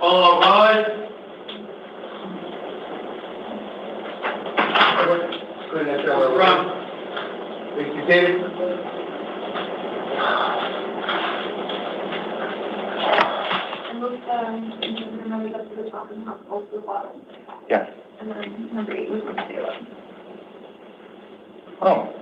All rise. Good, that's where we're from. Please be seated. And those numbers up to the top and also the bottom. Yeah. And then number 8 was 1 Oh.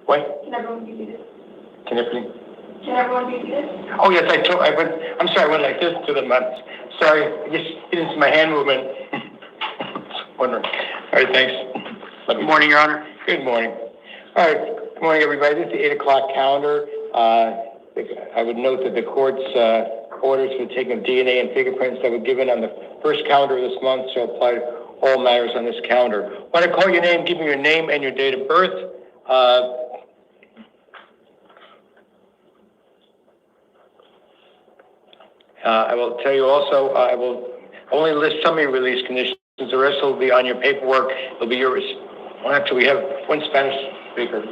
What? Can everyone be seated? Can everything? Can everyone be seated? Oh yes, I'm sorry, I went like this to the left. Sorry, I just didn't see my hand movement. Wondering. All right, thanks. Good morning, Your Honor. Good morning. All right, good morning, everybody. This is the 8 o'clock calendar. I would note that the court's orders for taking of DNA and fingerprints that were given on the first calendar of this month shall apply to all matters on this calendar. When I call your name, give me your name and your date of birth. I will tell you also, I will only list some of your release conditions. The rest will be on your paperwork. It'll be yours. Well, actually, we have one Spanish speaker.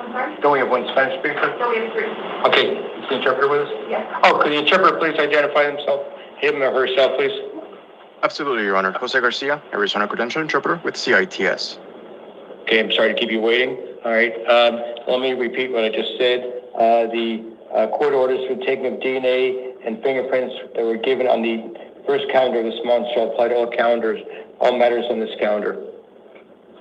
I'm sorry? Don't we have one Spanish speaker? No, we have 3. Okay, is the interpreter with us? Yes. Oh, could the interpreter please identify himself, him or herself, please? Absolutely, Your Honor. Jose Garcia, Arizona Credential Interpreter with CITS. Okay, I'm sorry to keep you waiting. All right, let me repeat what I just said. The court orders for taking of DNA and fingerprints that were given on the first calendar of this month shall apply to all matters on this calendar.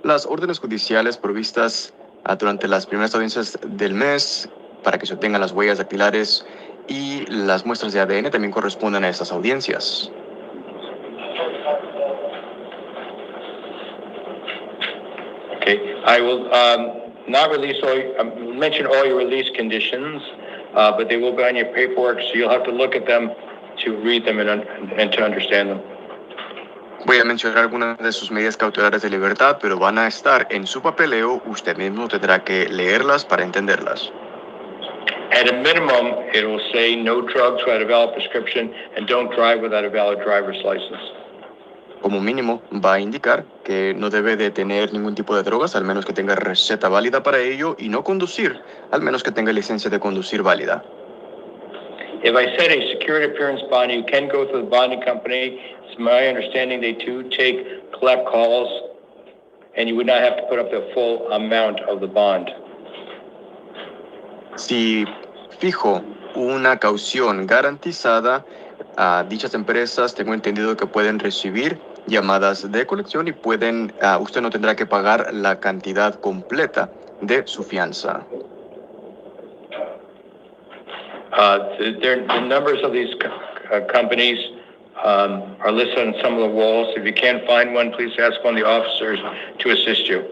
Las órdenes judiciales provistas durante las primeras audiencias del mes para que se obtengan las huellas dactilares y las muestras de ADN también corresponden a estas audiencias. Okay, I will not release mention all your release conditions, but they will be on your paperwork, so you'll have to look at them to read them and to understand them. Voy a mencionar algunas de sus medidas cautelares de libertad, pero van a estar en su papeleo. Usted mismo tendrá que leerlas para entenderlas. At a minimum, it will say no drugs without a valid prescription and don't drive without a valid driver's license. Como mínimo, va a indicar que no debe de tener ningún tipo de drogas, al menos que tenga receta válida para ello, y no conducir, al menos que tenga licencia de conducir válida. If I set a security appearance bond, you can go through the bonding company. It's my understanding they do collect calls, and you would not have to put up the full amount of the bond. Si fijo una caución garantizada, dichas empresas tengo entendido que pueden recibir llamadas de colección y usted no tendrá que pagar la cantidad completa de su fianza. The numbers of these companies are listed on some of the walls. If you can't find one, please ask one of the officers to assist you.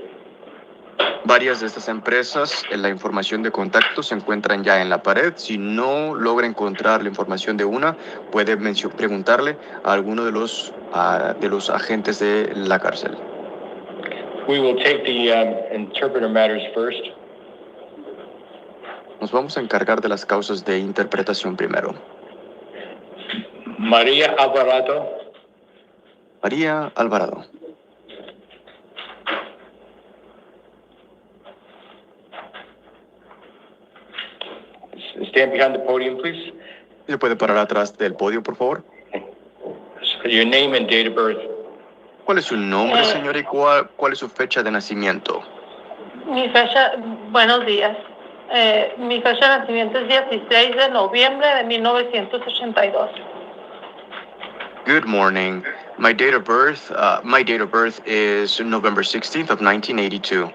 Varias de estas empresas, la información de contacto se encuentran ya en la pared. Si no logra encontrar la información de una, puede preguntarle a alguno de los agentes de la cárcel. We will take the interpreter matters first. Nos vamos a encargar de las causas de interpretación primero. María Alvarado. María Alvarado. Stand behind the podium, please. ¿Se puede parar atrás del podio, por favor? Your name and date of birth. ¿Cuál es su nombre, señor, y cuál es su fecha de nacimiento? Mi fecha, buenos días. Mi fecha de nacimiento es 16 de noviembre de 1982. Good morning. My date of birth is November 16th of 1982.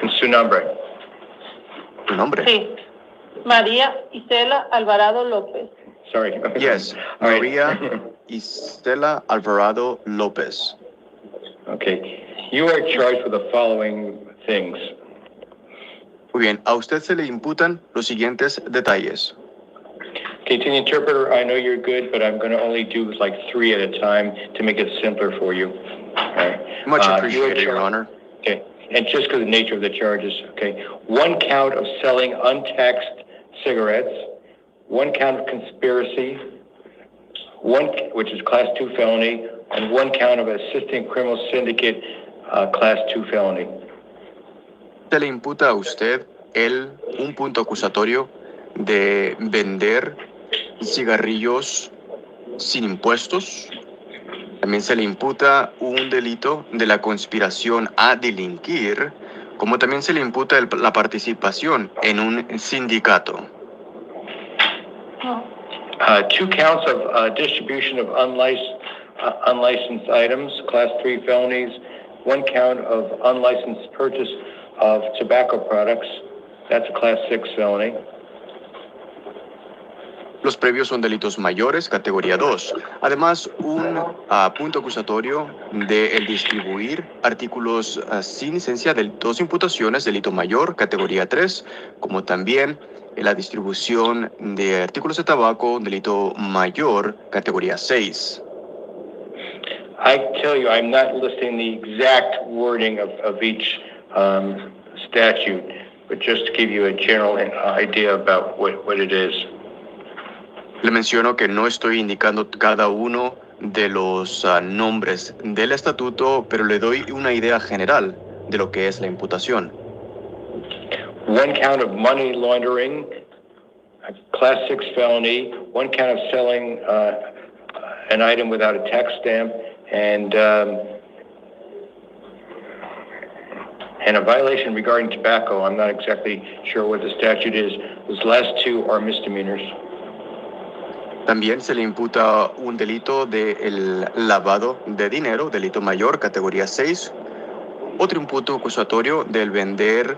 And su nombre. ¿Tu nombre? Sí. María Isela Alvarado López. Sorry. Yes, María Isela Alvarado López. Okay. You are charged with the following things. Muy bien, a usted se le imputan los siguientes detalles. Okay, to the interpreter, I know you're good, but I'm going to only do like 3 at a time to make it simpler for you. Okay. Much appreciated, Your Honor. Okay, and just because of the nature of the charges, okay. 1 count of selling untaxed cigarettes, 1 count of conspiracy, 1, which is Class 2 felony, and 1 count of assisting criminal syndicate, Class 2 felony. Se le imputa a usted un punto acusatorio de vender cigarrillos sin impuestos. También se le imputa un delito de la conspiración a delinquir, como también se le imputa la participación en un sindicato. 2 counts of distribution of unlicensed items, Class 3 felonies, 1 count of unlicensed purchase of tobacco products, that's a Class 6 felony. Los previos son delitos mayores, categoría 2. Además, un punto acusatorio de el distribuir artículos sin licencia, 2 imputaciones, delito mayor, categoría 3, como también la distribución de artículos de tabaco, delito mayor, categoría 6. I tell you, I'm not listing the exact wording of each statute, but just to give you a general idea about what it is. Le menciono que no estoy indicando cada uno de los nombres del estatuto, pero le doy una idea general de lo que es la imputación. 1 count of money laundering, a Class 6 felony, 1 count of selling an item without a tax stamp, and a violation regarding tobacco. I'm not exactly sure what the statute is. Those last 2 are misdemeanors. También se le imputa un delito del lavado de dinero, delito mayor, categoría 6. Otro imputo acusatorio del vender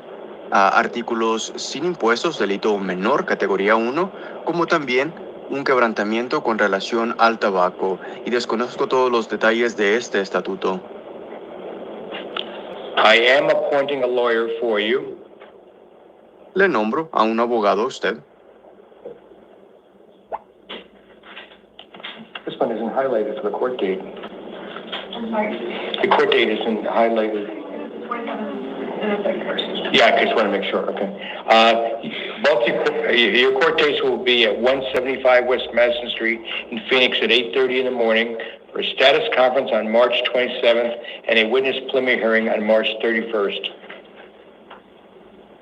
artículos sin impuestos, delito menor, categoría 1, como también un quebrantamiento con relación al tabaco. Y desconozco todos los detalles de este estatuto. I am appointing a lawyer for you. Le nombro a un abogado a usted. This one isn't highlighted for the court date. I'm sorry. The court date isn't highlighted. Yeah, I just want to make sure, okay. Your court dates will be at 175 West Madison Street in Phoenix at 8:30 in the morning for a status conference on March 27th and a witness preliminary hearing on March 31st.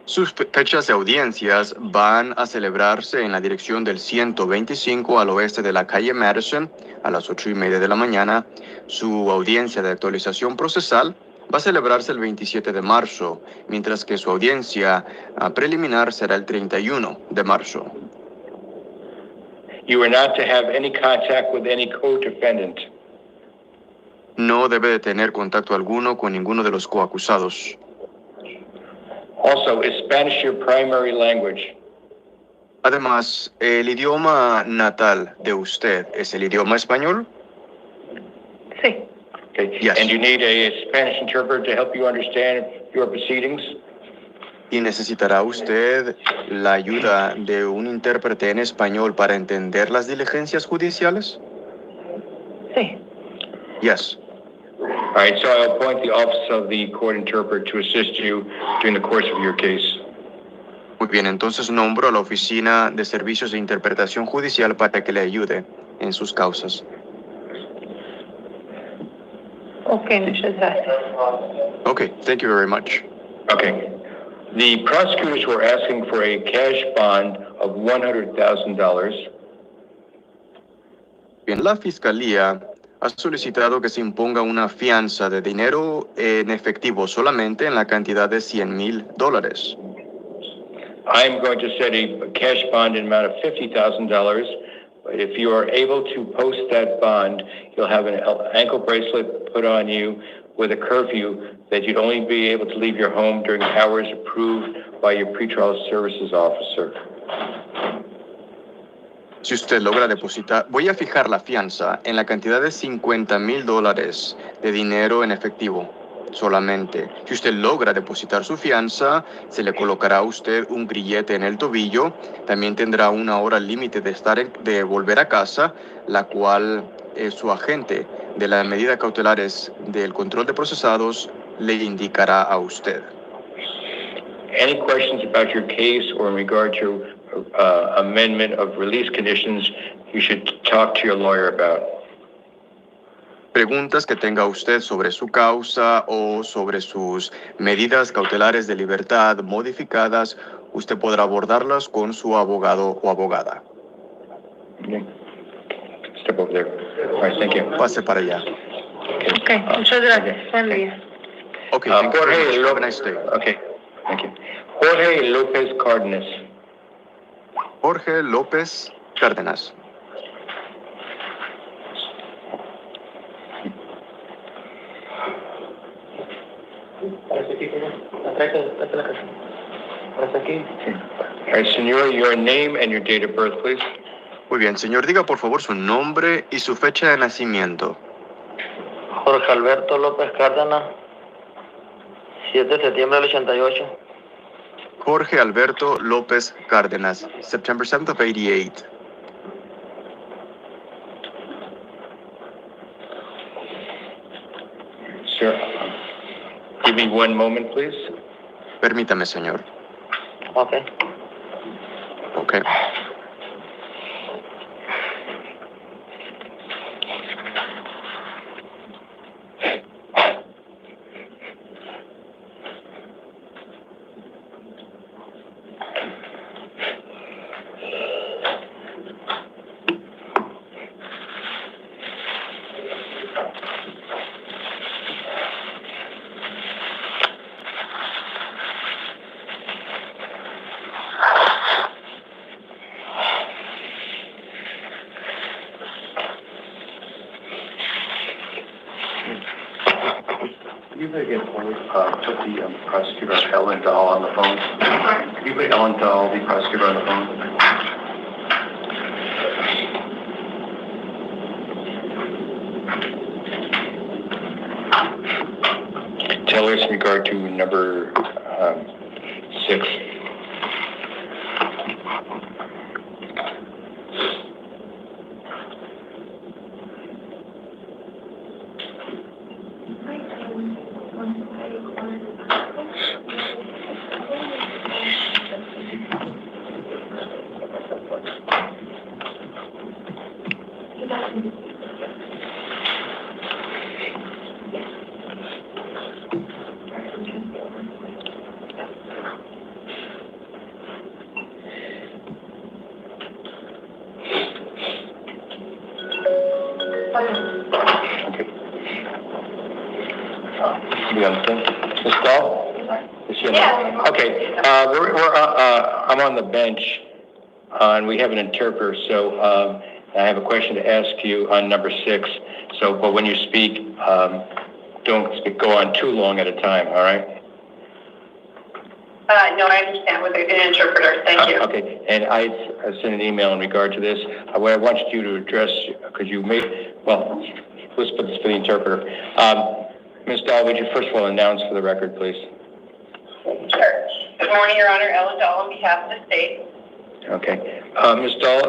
Sus fechas de audiencias van a celebrarse en la dirección del 125 al oeste de la calle Patterson a las 8:30 de la mañana. Su audiencia de actualización procesal va a celebrarse el 27 de marzo, mientras que su audiencia preliminar será el 31 de marzo. You are not to have any contact with any co-defendant. No debe de tener contacto alguno con ninguno de los coacusados. Also, is Spanish your primary language? Además, ¿el idioma natal de usted es el idioma español? Sí. Okay. Yes. And you need a Spanish interpreter to help you understand your proceedings? ¿Y necesitará usted la ayuda de un intérprete en español para entender las diligencias judiciales? Sí. Yes. All right, so I'll appoint the office of the court interpreter to assist you during the course of your case. Muy bien, entonces nombro a la Oficina de Servicios de Interpretación Judicial para que le ayude en sus causas. Ok, muchas gracias. Okay, thank you very much. Okay. The prosecutors were asking for a cash bond of $100,000. Bien, la Fiscalía ha solicitado que se imponga una fianza de dinero en efectivo solamente en la cantidad de $100,000. I'm going to set a cash bond in amount of $50,000. But if you are able to post that bond, you'll have an ankle bracelet put on you with a curfew that you'd only be able to leave your home during hours approved by your pretrial services officer. Si usted logra depositar, voy a fijar la fianza en la cantidad de $50,000 de dinero en efectivo solamente. Si usted logra depositar su fianza, se le colocará a usted un grillete en el tobillo. También tendrá una hora límite de volver a casa, la cual su agente de las medidas cautelares del control de procesados le indicará a usted. Any questions about your case or in regard to amendment of release conditions, you should talk to your lawyer about. Preguntas que tenga usted sobre su causa o sobre sus medidas cautelares de libertad modificadas, usted podrá abordarlas con su abogado o abogada. Okay. Step over there. All right, thank you. Pase para allá. Ok, muchas gracias. Buen día. Okay, thank you very much. Have a nice day. Okay, thank you. Jorge Lopez Cardenas. Jorge López Cárdenas. All right, senor, your name and your date of birth, please. Muy bien, señor, diga por favor su nombre y su fecha de nacimiento. Jorge Alberto López Cárdenas, 7 de septiembre del 88. Jorge Alberto López Cárdenas, September 7th of 88. Sir, give me one moment, please. Permítame, señor. Ok. Okay. Could you again put the prosecutor Ellen Dahl on the phone? Could you put Ellen Dahl, the prosecutor, on the phone? Tell us in regard to number 6. You understand? Ms. Dahl? Yeah. Okay, I'm on the bench, and we have an interpreter, so I have a question to ask you on number 6. So, but when you speak, don't go on too long at a time, all right? No, I understand with an interpreter. Thank you. Okay, and I sent an email in regard to this. What I want you to address, because you made, well, let's put this for the interpreter. Ms. Dahl, would you first of all announce for the record, please? Good morning, Your Honor. Ella Dahl on behalf of the state. Okay. Ms. Dahl,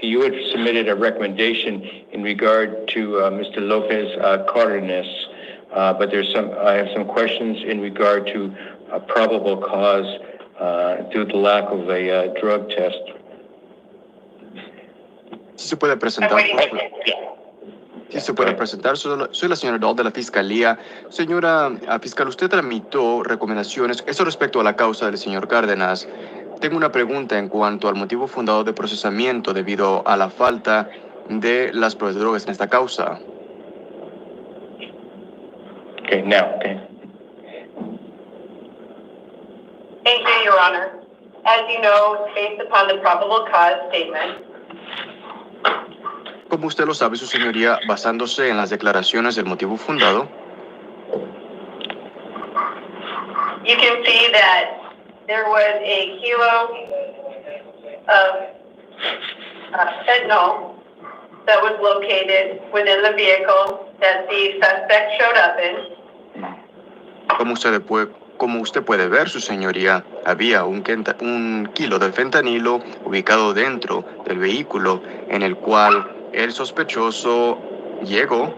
you had submitted a recommendation in regard to Mr. Lopez Cardenas, but I have some questions in regard to a probable cause due to the lack of a drug test. Si se puede presentar, si se puede presentar, soy la señora Dahl de la Fiscalía. Señora Fiscal, usted tramitó recomendaciones, eso respecto a la causa del señor Cárdenas. Tengo una pregunta en cuanto al motivo fundado de procesamiento debido a la falta de las pruebas de drogas en esta causa. Okay, now, okay. Thank you, Your Honor. As you know, based upon the probable cause statement, Como usted lo sabe, su señoría, basándose en las declaraciones del motivo fundado, you can see that there was a kilo of fentanyl that was located within the vehicle that the suspect showed up in. como usted puede ver, su señoría, había un kilo de fentanilo ubicado dentro del vehículo en el cual el sospechoso llegó.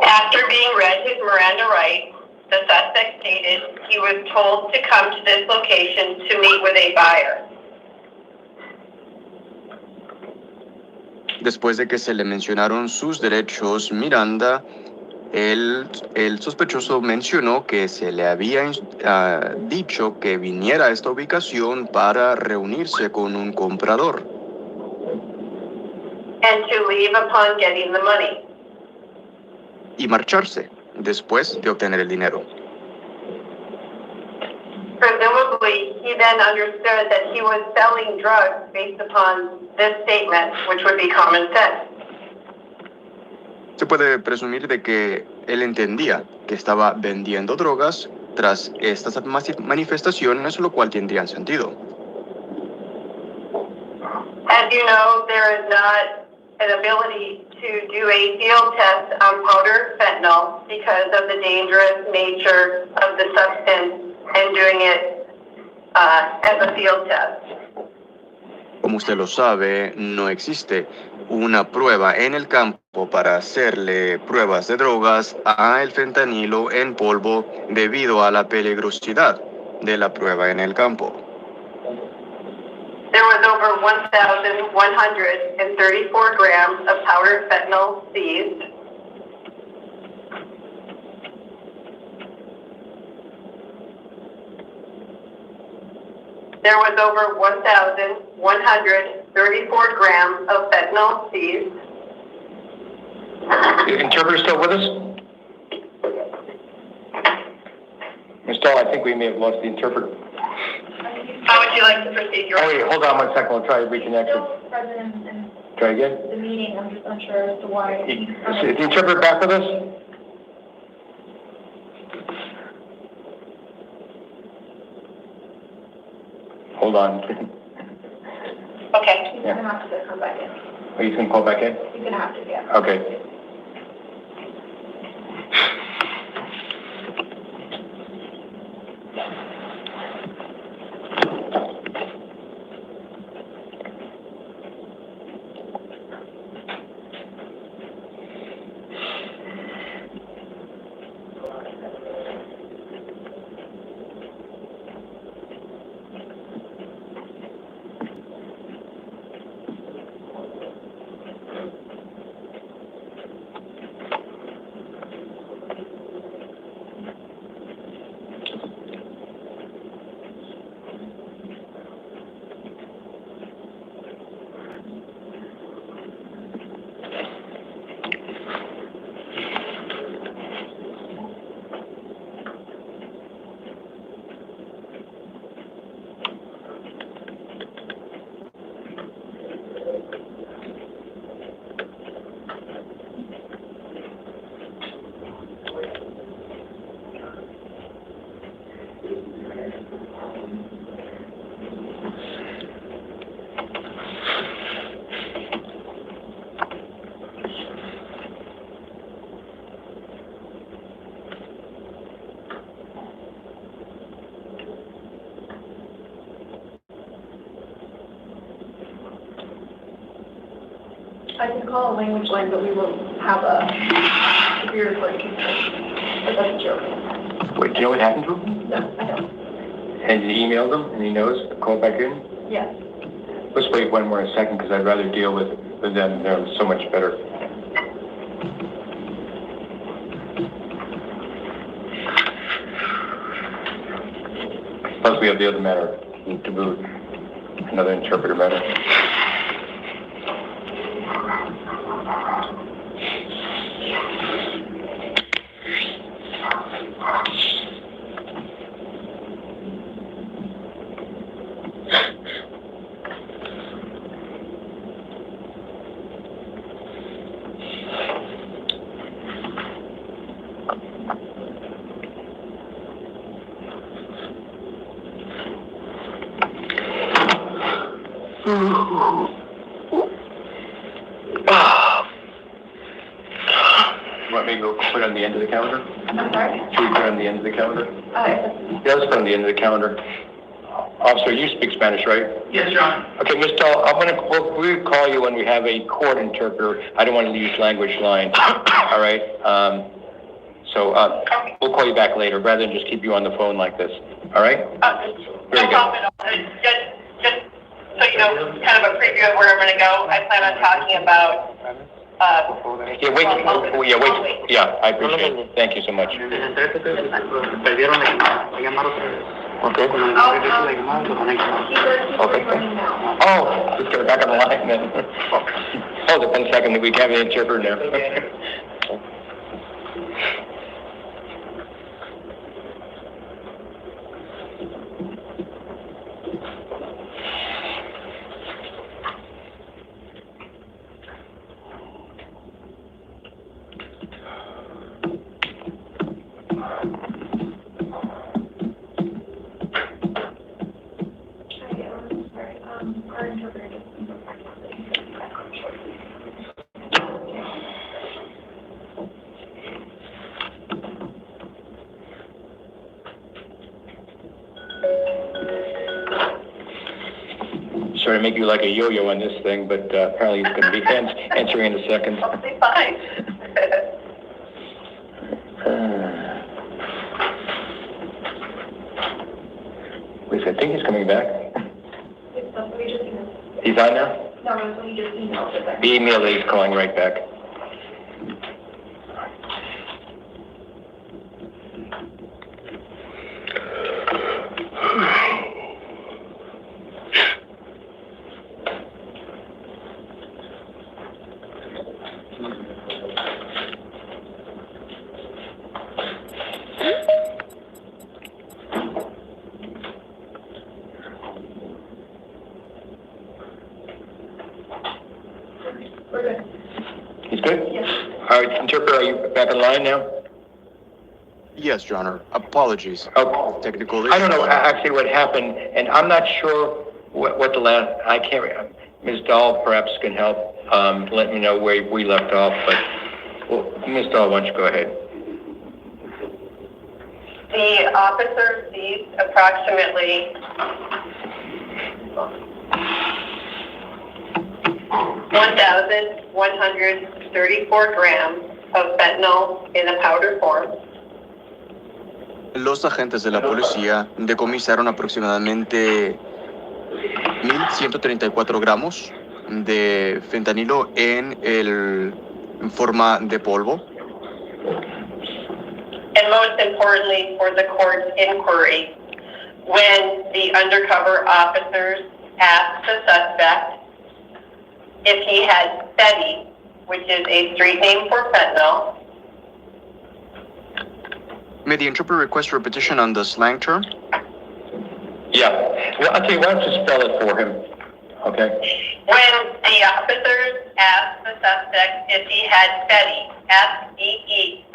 After being read his Miranda rights, the suspect stated he was told to come to this location to meet with a buyer. Después de que se le mencionaron sus derechos Miranda, el sospechoso mencionó que se le había dicho que viniera a esta ubicación para reunirse con un comprador. And to leave upon getting the money. Y marcharse después de obtener el dinero. Presumably, he then understood that he was selling drugs based upon this statement, which would be common sense. Se puede presumir de que él entendía que estaba vendiendo drogas tras estas manifestaciones, lo cual tendría sentido. As you know, there is not an ability to do a field test on powdered fentanyl because of the dangerous nature of the substance and doing it as a field test. Como usted lo sabe, no existe una prueba en el campo para hacerle pruebas de drogas a el fentanilo en polvo debido a la peligrosidad de la prueba en el campo. There was over 1,134 grams of powdered fentanyl seized. There was over 1,134 grams of fentanyl seized. The interpreter still with us? Ms. Dahl, I think we may have lost the interpreter. How would you like to proceed, Your Oh, Honor? wait, hold on 1 second. We'll try to reconnect. Still present in Try again. the meeting, I'm just unsure as to why. Is the interpreter back with us? Hold on. Okay. He's gonna have to come back in. Are you going to call back in? He's gonna have to, yeah. Okay. I can call a language line, but we won't have a computer recording. But that's a joke. Wait, do you know what happened to him? No, I don't. And you emailed him, and he knows, call back in? Yes. Let's wait one more second, because I'd rather deal with them. They're so much better. Plus, we have the other matter to move, another interpreter matter. Want me to go put it on the end of the calendar? I'm sorry? Should we put it on the end of the calendar? Yes. Yeah, let's put it on the end of the calendar. Officer, you speak Spanish, right? Yes, Your Honor. Okay, Ms. Dahl, we'll call you when we have a court interpreter. I don't want to use language line. All right? We'll call you back later rather than just keep you on the phone like this. All right? Very good. Just so you know, kind of a preview of where I'm going to go. I plan on talking about. Yeah, wait. Yeah, I appreciate it. Thank you so much. Okay. He does Okay. running now. Oh, let's get back on the line then. Hold it 1 second, we have an interpreter now. Sorry, our interpreter just. Sorry to make you like a yo-yo on this thing, but apparently he's going to be answering in a second. I'll be fine. Wait, I think he's coming back. It's what we just emailed. He's on now? No, it's what you just emailed. It. The email that he's calling right back. We're good. He's good? Yes. All right, interpreter, are you back online now? Yes, Your Honor. Apologies. Oh, Technical I don't know issue. actually what happened, and I'm not sure what the last, I can't, Ms. Dahl perhaps can help, let me know where we left off, but, well, Ms. Dahl, why don't you go ahead? The officer seized approximately 1,134 grams of fentanyl in a powder form. Los agentes de la policía decomisaron aproximadamente 1,134 gramos de fentanilo en forma de polvo. And most importantly for the court's inquiry, when the undercover officers asked the suspect if he had Betty, which is a street name for fentanyl. May the interpreter request repetition on the slang term? Yeah, well, I'll tell you, why don't you spell it for him, okay? When the officers asked the suspect if he had Betty, S-E-T-T-Y,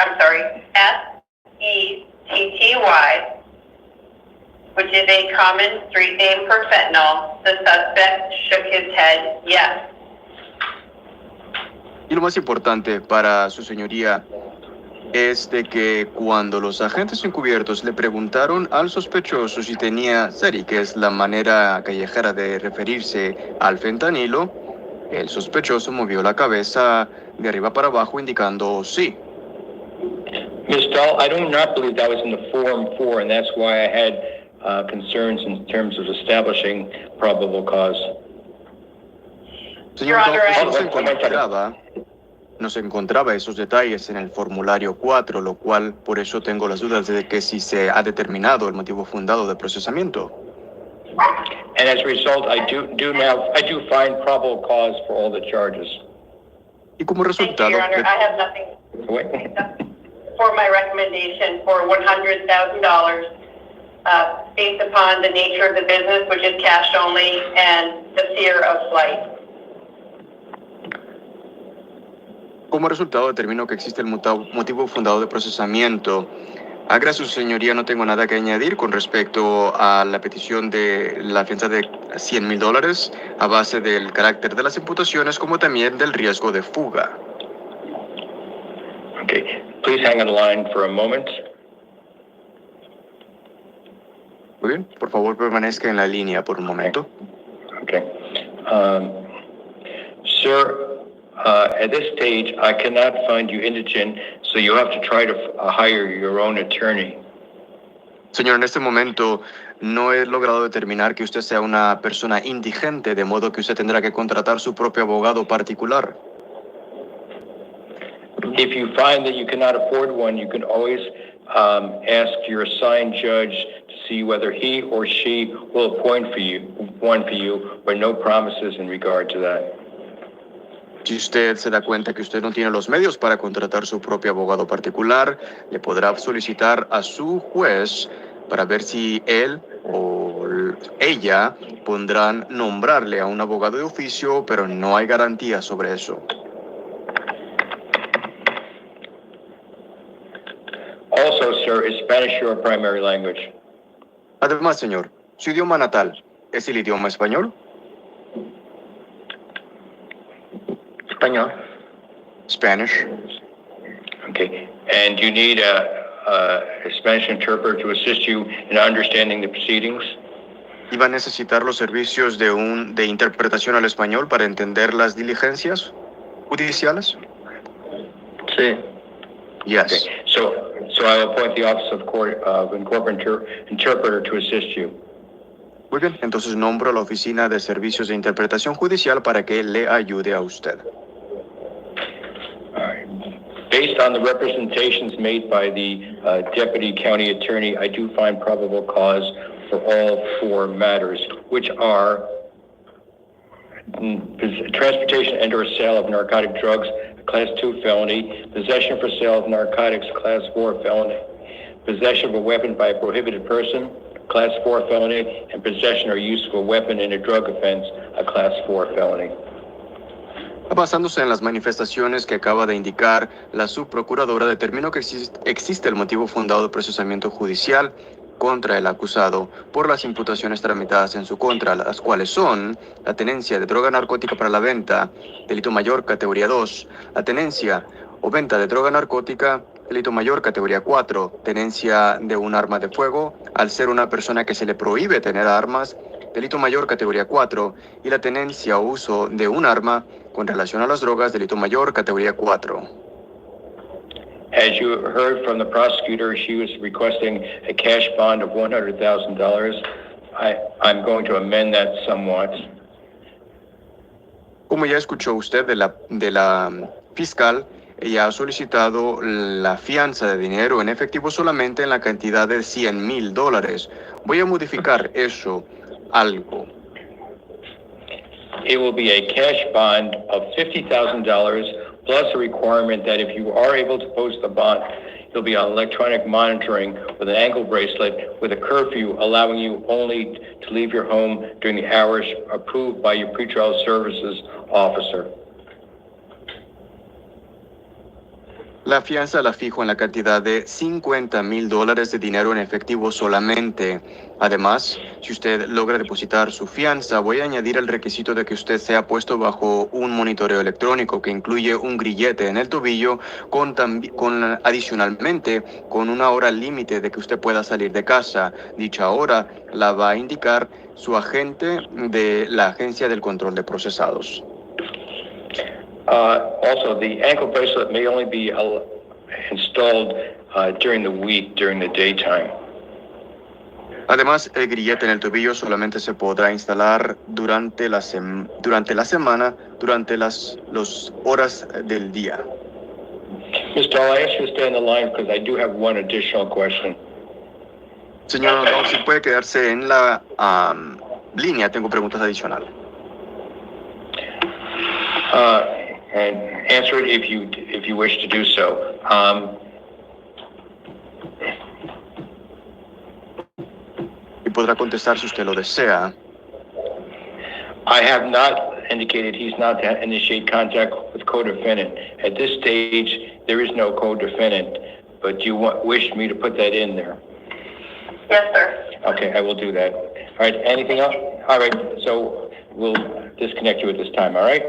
which is a common street name for fentanyl, the suspect shook his head yes. Y lo más importante para su señoría es de que cuando los agentes encubiertos le preguntaron al sospechoso si tenía SERI, que es la manera callejera de referirse al fentanilo, El sospechoso movió la cabeza de arriba para abajo indicando sí. Ms. Dahl, I do not believe that was in the Form 4, and that's why I had concerns in terms of establishing probable cause. Señor, Your Honor, no se encontraba esos detalles en el formulario 4, lo cual por eso tengo las dudas de que si se ha determinado el motivo fundado de procesamiento. And as a result, I do find probable cause for all the charges. Y como Thank you, resultado, Your Honor. I have nothing for my recommendation for $100,000 based upon the nature of the business, which is cash only, and the fear of flight. como resultado determino que existe el motivo fundado de procesamiento. Gracias, señoría, no tengo nada que añadir con respecto a la petición de la fianza de $100,000 a base del carácter de las imputaciones como también del riesgo de fuga. Okay, please hang on the line for a moment. Muy bien, por favor permanezca en la línea por un momento. Okay. Sir, at this stage, I cannot find you indigent, so you have to try to hire your own attorney. Señor, en este momento no he logrado determinar que usted sea una persona indigente, de modo que usted tendrá que contratar su propio abogado particular. If you find that you cannot afford one, you can always ask your assigned judge to see whether he or she will appoint one for you, but no promises in regard to that. Si usted se da cuenta que usted no tiene los medios para contratar su propio abogado particular, le podrá solicitar a su juez para ver si él o ella podrán nombrarle a un abogado de oficio, pero no hay garantía sobre eso. Also, sir, is Spanish your primary language? Además, señor, ¿su idioma natal es el idioma español? Español. Spanish. Okay. And you need a Spanish interpreter to assist you in understanding the proceedings? ¿Y va a necesitar los servicios de interpretación al español para entender las diligencias judiciales? Sí. Yes. Okay. So I will appoint the Office of Incorporated Interpreter to assist you. Muy bien, entonces nombro a la Oficina de Servicios de Interpretación Judicial para que le ayude a usted. All right. Based on the representations made by the Deputy County Attorney, I do find probable cause for all four matters, which are transportation and or sale of narcotic drugs, Class 2 felony, possession for sale of narcotics, Class 4 felony, possession of a weapon by a prohibited person, Class 4 felony, and possession or use of a weapon in a drug offense, a Class 4 felony. Basándose en las manifestaciones que acaba de indicar, la subprocuradora determinó que existe el motivo fundado de procesamiento judicial contra el acusado por las imputaciones tramitadas en su contra, las cuales son la tenencia de droga narcótica para la venta, delito mayor categoría 2, la tenencia o venta de droga narcótica, delito mayor categoría 4, tenencia de un arma de fuego al ser una persona que se le prohíbe tener armas, delito mayor categoría 4, y la tenencia o uso de un arma con relación a las drogas, delito mayor categoría 4. As you heard from the prosecutor, she was requesting a cash bond of $100,000. I'm going to amend that somewhat. Como ya escuchó usted de la fiscal, ella ha solicitado la fianza de dinero en efectivo solamente en la cantidad de $100,000. Voy a modificar eso algo. It will be a cash bond of $50,000 plus a requirement that if you are able to post the bond, you'll be on electronic monitoring with an ankle bracelet with a curfew allowing you only to leave your home during the hours approved by your pretrial services officer. La fianza la fijo en la cantidad de $50,000 de dinero en efectivo solamente. Además, si usted logra depositar su fianza, voy a añadir el requisito de que usted sea puesto bajo un monitoreo electrónico que incluye un grillete en el tobillo adicionalmente con una hora límite de que usted pueda salir de casa. Dicha hora la va a indicar su agente de la Agencia del Control de Procesados. Also, the ankle bracelet may only be installed during the week, during the daytime. Además, el grillete en el tobillo solamente se podrá instalar durante la semana, durante las horas del día. Mr. I'll ask you to stay on the line because I do have one additional question. Señor, no, si puede quedarse en la línea, tengo preguntas adicionales. And answer it if you wish to do so. Y podrá contestar si usted lo desea. I have not indicated he's not to initiate contact with co-defendant. At this stage, there is no co-defendant, but you wish me to put that in there? Yes, sir. Okay, I will do that. All right, anything else? All right, so we'll disconnect you at this time, all right?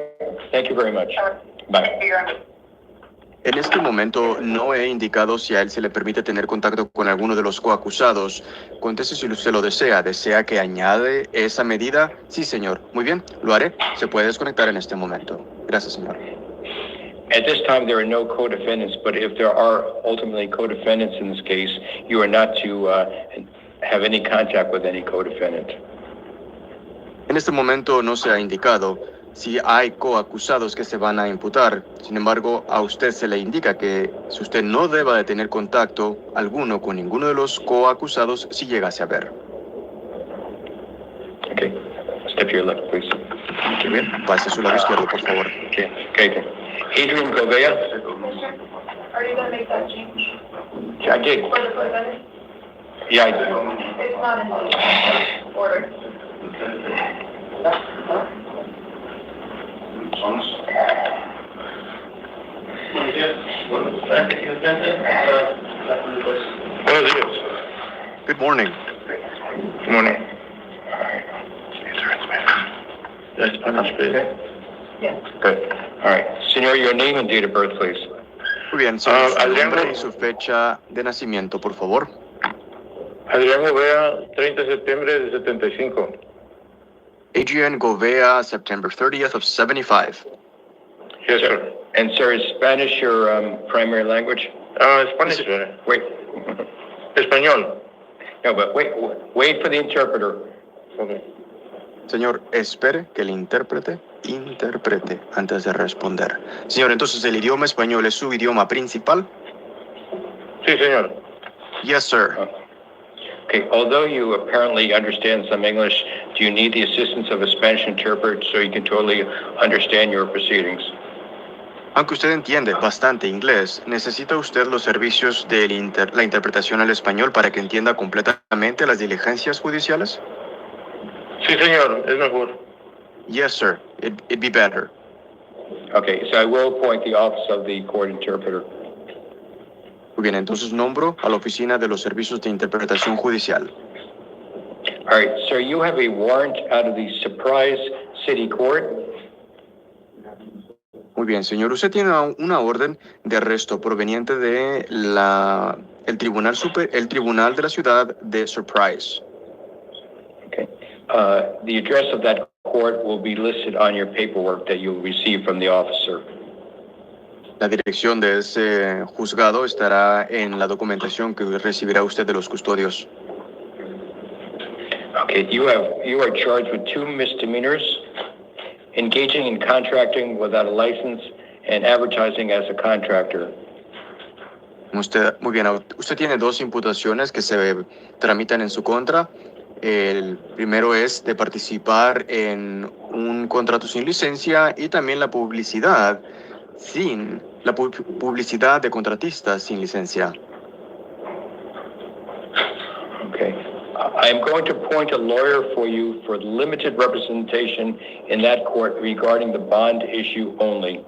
Thank you very much. Bye. En este momento no he indicado si a él se le permite tener contacto con alguno de los coacusados. Conteste si usted lo desea. ¿Desea que añade esa medida? Sí, señor. Muy bien, lo haré. Se puede desconectar en este momento. Gracias, señor. At this time, there are no co-defendants, but if there are ultimately co-defendants in this case, you are not to have any contact with any co-defendant. En este momento no se ha indicado si hay coacusados que se van a imputar. Sin embargo, a usted se le indica que si usted no deba de tener contacto alguno con ninguno de los coacusados si llegase a ver. Okay. Step to your left, please. Muy bien. Pase a su lado izquierdo, por favor. Okay. Adrien Goa. Are you gonna make that change? I did. For the co-defendant? Yeah, I did. It's not in the order. Buenos días. Good morning. Good morning. Spanish, please. Yes. Good. All right. Senor, your name and date of birth, please. Muy bien, señor, su Adrien nombre Goa. y su fecha de nacimiento, por favor. Adrien Goa, 30 de septiembre de 75. Adrien Goa, September 30th of 75. Yes, sir. And sir, is Spanish your primary language? Spanish, sir. Wait. Español. No, but wait for the interpreter. Okay. Señor, espere que el intérprete interprete antes de responder. Señor, entonces, ¿el idioma español es su idioma principal? Sí, señor. Yes, sir. Okay, although you apparently understand some English, do you need the assistance of a Spanish interpreter so you can totally understand your proceedings? Aunque usted entiende bastante inglés, ¿necesita usted los servicios de la interpretación al español para que entienda completamente las diligencias judiciales? Sí, señor. Es mejor. Yes, sir. It'd be better. Okay, so I will appoint the office of the court interpreter. Muy bien, entonces nombro a la oficina de los servicios de interpretación judicial. All right, sir, you have a warrant out of the Surprise City Court. Muy bien, señor. Usted tiene una orden de arresto proveniente de el tribunal de la ciudad de Surprise. Okay. The address of that court will be listed on your paperwork that you'll receive from the officer. La dirección de ese juzgado estará en la documentación que recibirá usted de los custodios. Okay, you are charged with 2 misdemeanors: engaging in contracting without a license and advertising as a contractor. Muy bien, usted tiene 2 imputaciones que se tramitan en su contra. El primero es de participar en un contrato sin licencia y también la publicidad de contratistas sin licencia. Okay. I am going to appoint a lawyer for you for limited representation in that court regarding the bond issue only.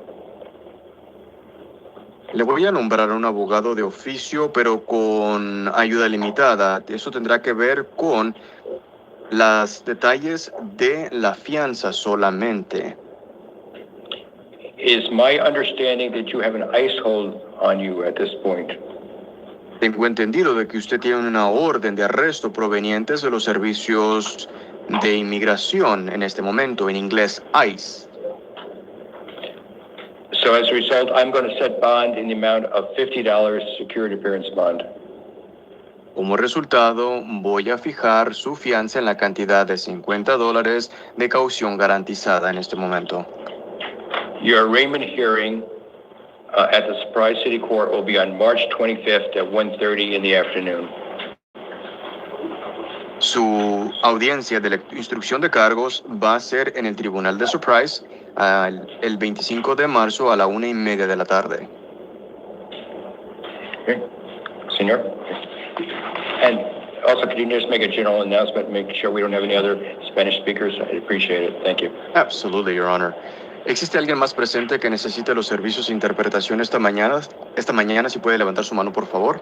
Le voy a nombrar a un abogado de oficio, pero con ayuda limitada. Eso tendrá que ver con los detalles de la fianza solamente. Is my understanding that you have an ICE hold on you at this point? Tengo entendido de que usted tiene una orden de arresto provenientes de los servicios de inmigración en este momento, en inglés ICE. So as a result, I'm going to set bond in the amount of $50 secured appearance bond. Como resultado, voy a fijar su fianza en la cantidad de $50 de caución garantizada en este momento. Your arraignment hearing at the Surprise City Court will be on March 25th at 1:30 in the afternoon. Su audiencia de la instrucción de cargos va a ser en el Tribunal de Surprise el 25 de marzo a la 1:30 de la tarde. Okay. Senor? And also, could you just make a general announcement, make sure we don't have any other Spanish speakers? I'd appreciate it. Thank you. Absolutely, Your Honor. ¿Existe alguien más presente que necesite los servicios de interpretación esta mañana? Esta mañana, si puede levantar su mano, por favor.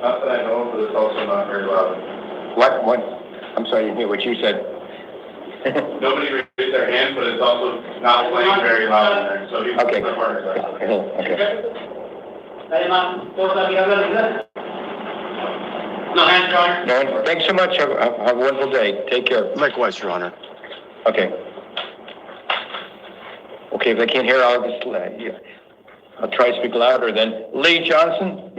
Not that I know, but it's also not very loud. What? I'm sorry, I didn't hear what you said. Nobody raised their hand, but it's also not playing very loud in there, so you Okay. the part of that. Okay. No hands, Your Honor. No one? Thanks so much. Have a wonderful day. Take care. Likewise, Your Honor. Okay. Okay, if I can't hear, I'll just, I'll try to speak louder then. Lee Johnson?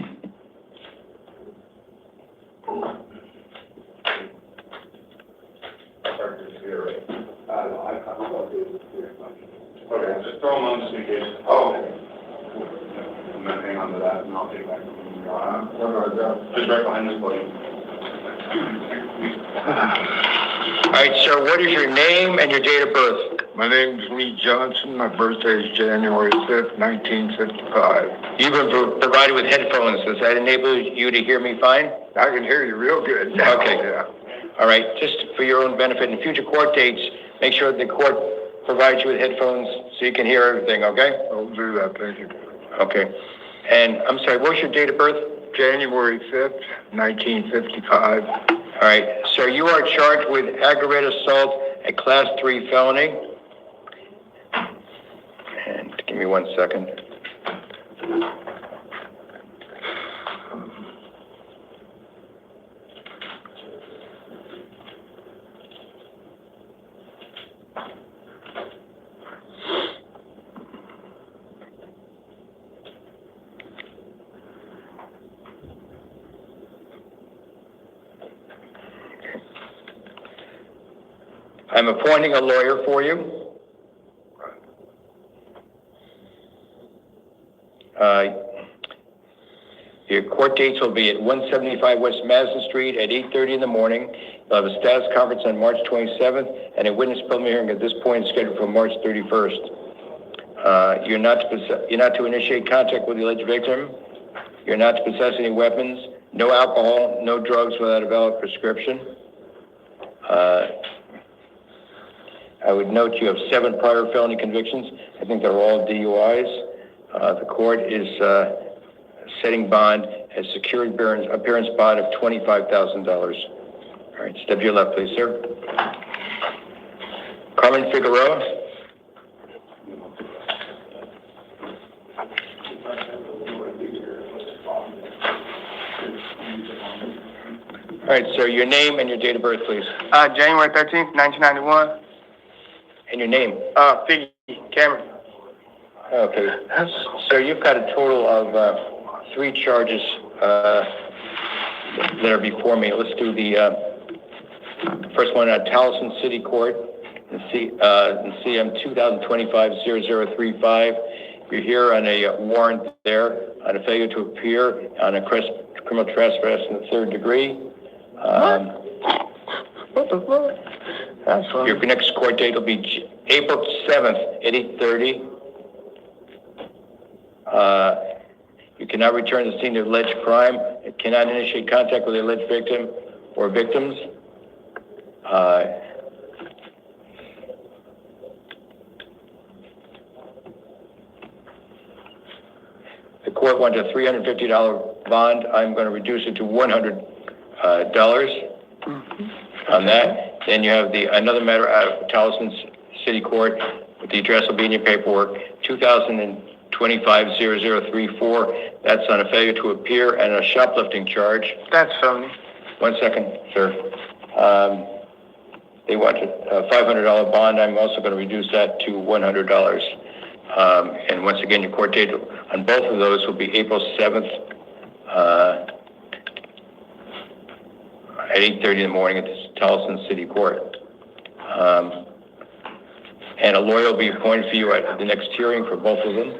Okay, just throw them on just in case. Oh, okay. I'm gonna hang on to that and I'll take it back. Just right behind this plate. All right, sir, what is your name and your date of birth? My name's Lee Johnson. My birthday is January 5th, 1955. You've been provided with headphones. Does that enable you to hear me fine? I can hear you real good. Okay. Yeah. All right, just for your own benefit, in future court dates, make sure the court provides you with headphones so you can hear everything, okay? I'll do that, thank you. Okay. And I'm sorry, what's your date of birth? January 5th, 1955. All right, sir, you are charged with aggravated assault, a class 3 felony. And give me 1 second. I'm appointing a lawyer for you. Your court dates will be at 175 West Madison Street at 8:30 in the morning. You'll have a status conference on March 27th, and a witness preliminary hearing at this point is scheduled for March 31st. You're not to initiate contact with the alleged victim. You're not to possess any weapons. No alcohol, no drugs without a valid prescription. I would note you have 7 prior felony convictions. I think they're all DUIs. The court is setting bond as secured appearance bond of $25,000. All right, step to your left, please, sir. Carmen Figueroa. All right, sir, your name and your date of birth, please. January 13th, 1991. And your name? Figgy, Cameron. Okay. So you've got a total of 3 charges that are before me. Let's do the first one at Towson City Court in CM 2025-0035. You're here on a warrant there on a failure to appear on a criminal trespass in the 3rd degree. What the fuck? That's funny. Your next court date will be April 7th at 8:30. You cannot return to the scene of alleged crime. It cannot initiate contact with the alleged victim or victims. The court wanted a $350 bond. I'm going to reduce it to $100 on that. Then you have another matter out of Towson City Court. The address will be in your paperwork. 2025-0034. That's on a failure to appear and a shoplifting charge. That's funny. 1 second, sir. They want a $500 bond. I'm also going to reduce that to $100. And once again, your court date on both of those will be April 7th at 8:30 in the morning at the Towson City Court. And a lawyer will be appointed for you at the next hearing for both of them.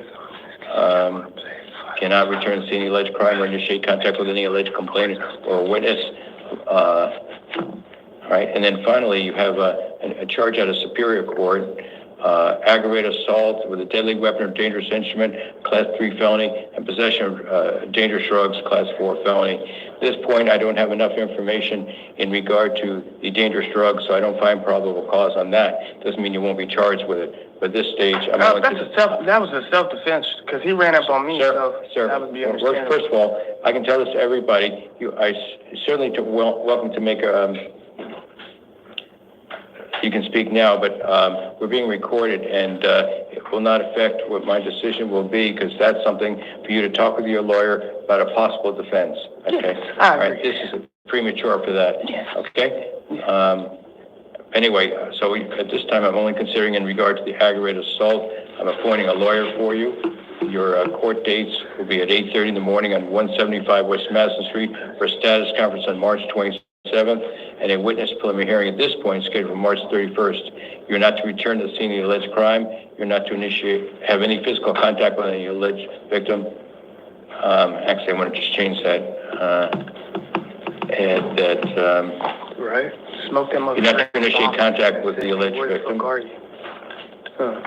Cannot return to see any alleged crime or initiate contact with any alleged complainant or witness. All right, and then finally, you have a charge out of Superior Court, aggravated assault with a deadly weapon or dangerous instrument, Class 3 felony, and possession of dangerous drugs, Class 4 felony. At this point, I don't have enough information in regard to the dangerous drugs, so I don't find probable cause on that. Doesn't mean you won't be charged with it. But at this stage, I'm that was a self-defense, because he ran up on me, so sir, that would be well, understandable. first of all, I can tell this to everybody. I certainly welcome to make a... you can speak now, but we're being recorded, and it will not affect what my decision will be, because that's something for you to talk with your lawyer about a possible defense. Okay? Yes, I agree. All right, this is premature for that. Yes. Okay? Anyway, so at this time, I'm only considering in regard to the aggravated assault. I'm appointing a lawyer for you. Your court dates will be at 8:30 in the morning on 175 West Madison Street for a status conference on March 27th, and a witness preliminary hearing at this point scheduled for March 31st. You're not to return to the scene of the alleged crime. You're not to have any physical contact with any alleged victim. Actually, I want to just change that. And that Right. Smoke them up. you're not to initiate contact with the alleged Where the victim. fuck are you? Huh.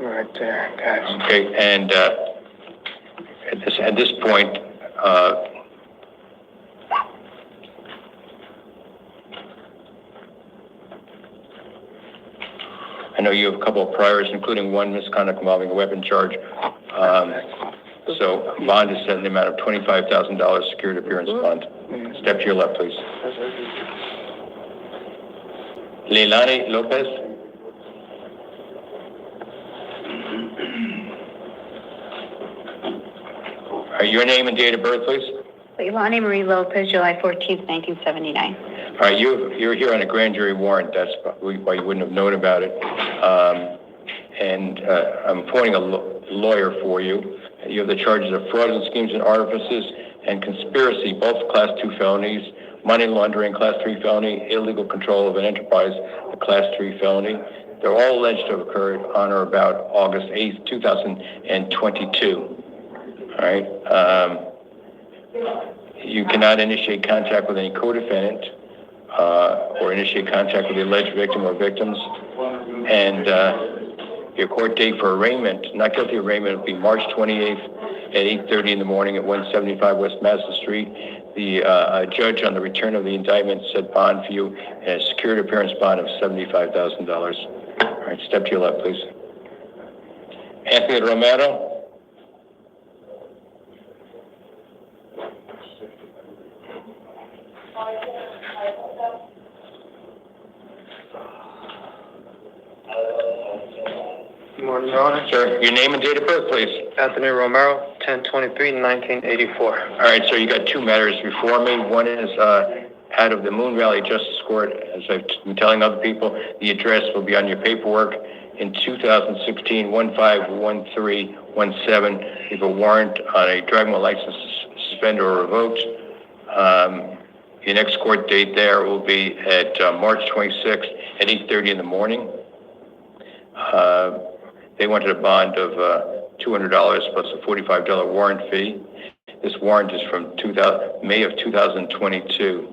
Right there, guys. Okay, and at this point, I know you have a couple of priors, including one misconduct involving a weapon charge. So bond is set in the amount of $25,000 secured appearance bond. Step to your left, please. Leilani Lopez. Your name and date of birth, please. Leilani Marie Lopez, July 14th, 1979. All right, you're here on a grand jury warrant. That's probably why you wouldn't have known about it. I'm appointing a lawyer for you. You have the charges of fraudulent schemes and artifices and conspiracy, both Class 2 felonies, money laundering, Class 3 felony, illegal control of an enterprise, a Class 3 felony. They're all alleged to have occurred on or about August 8th, 2022. All right. You cannot initiate contact with any co-defendant or initiate contact with the alleged victim or victims. And your court date for arraignment, not guilty arraignment, will be March 28th at 8:30 in the morning at 175 West Madison Street. The judge on the return of the indictment set bond for you and a secured appearance bond of $75,000. All right, step to your left, please. Anthony Romero. Good morning, Your Honor. Sir, your name and date of birth, please. Anthony Romero, 10/23/1984. All right, so you got two matters before me. One is out of the Moon Valley Justice Court. As I've been telling other people, the address will be on your paperwork. In 2016, 151317, you have a warrant on a driving license suspended or revoked. Your next court date there will be at March 26th at 8:30 in the morning. They wanted a bond of $200 plus a $45 warrant fee. This warrant is from May of 2022.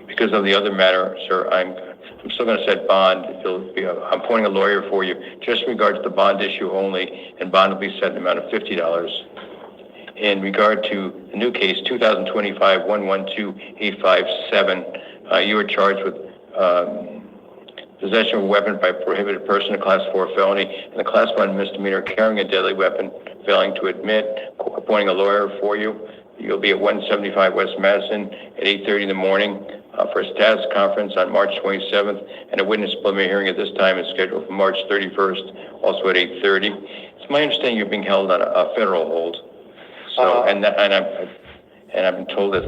Because of the other matter, sir, I'm still going to set bond. I'm appointing a lawyer for you, just in regard to the bond issue only, and bond will be set in the amount of $50. In regard to the new case, 2025-112857, you were charged with possession of a weapon by a prohibited person, a Class 4 felony, and a Class 1 misdemeanor carrying a deadly weapon, failing to admit. Appointing a lawyer for you. You'll be at 175 West Madison at 8:30 in the morning for a status conference on March 27th, and a witness preliminary hearing at this time is scheduled for March 31st, also at 8:30. It's my understanding you're being held on a federal hold. So, and I've been told that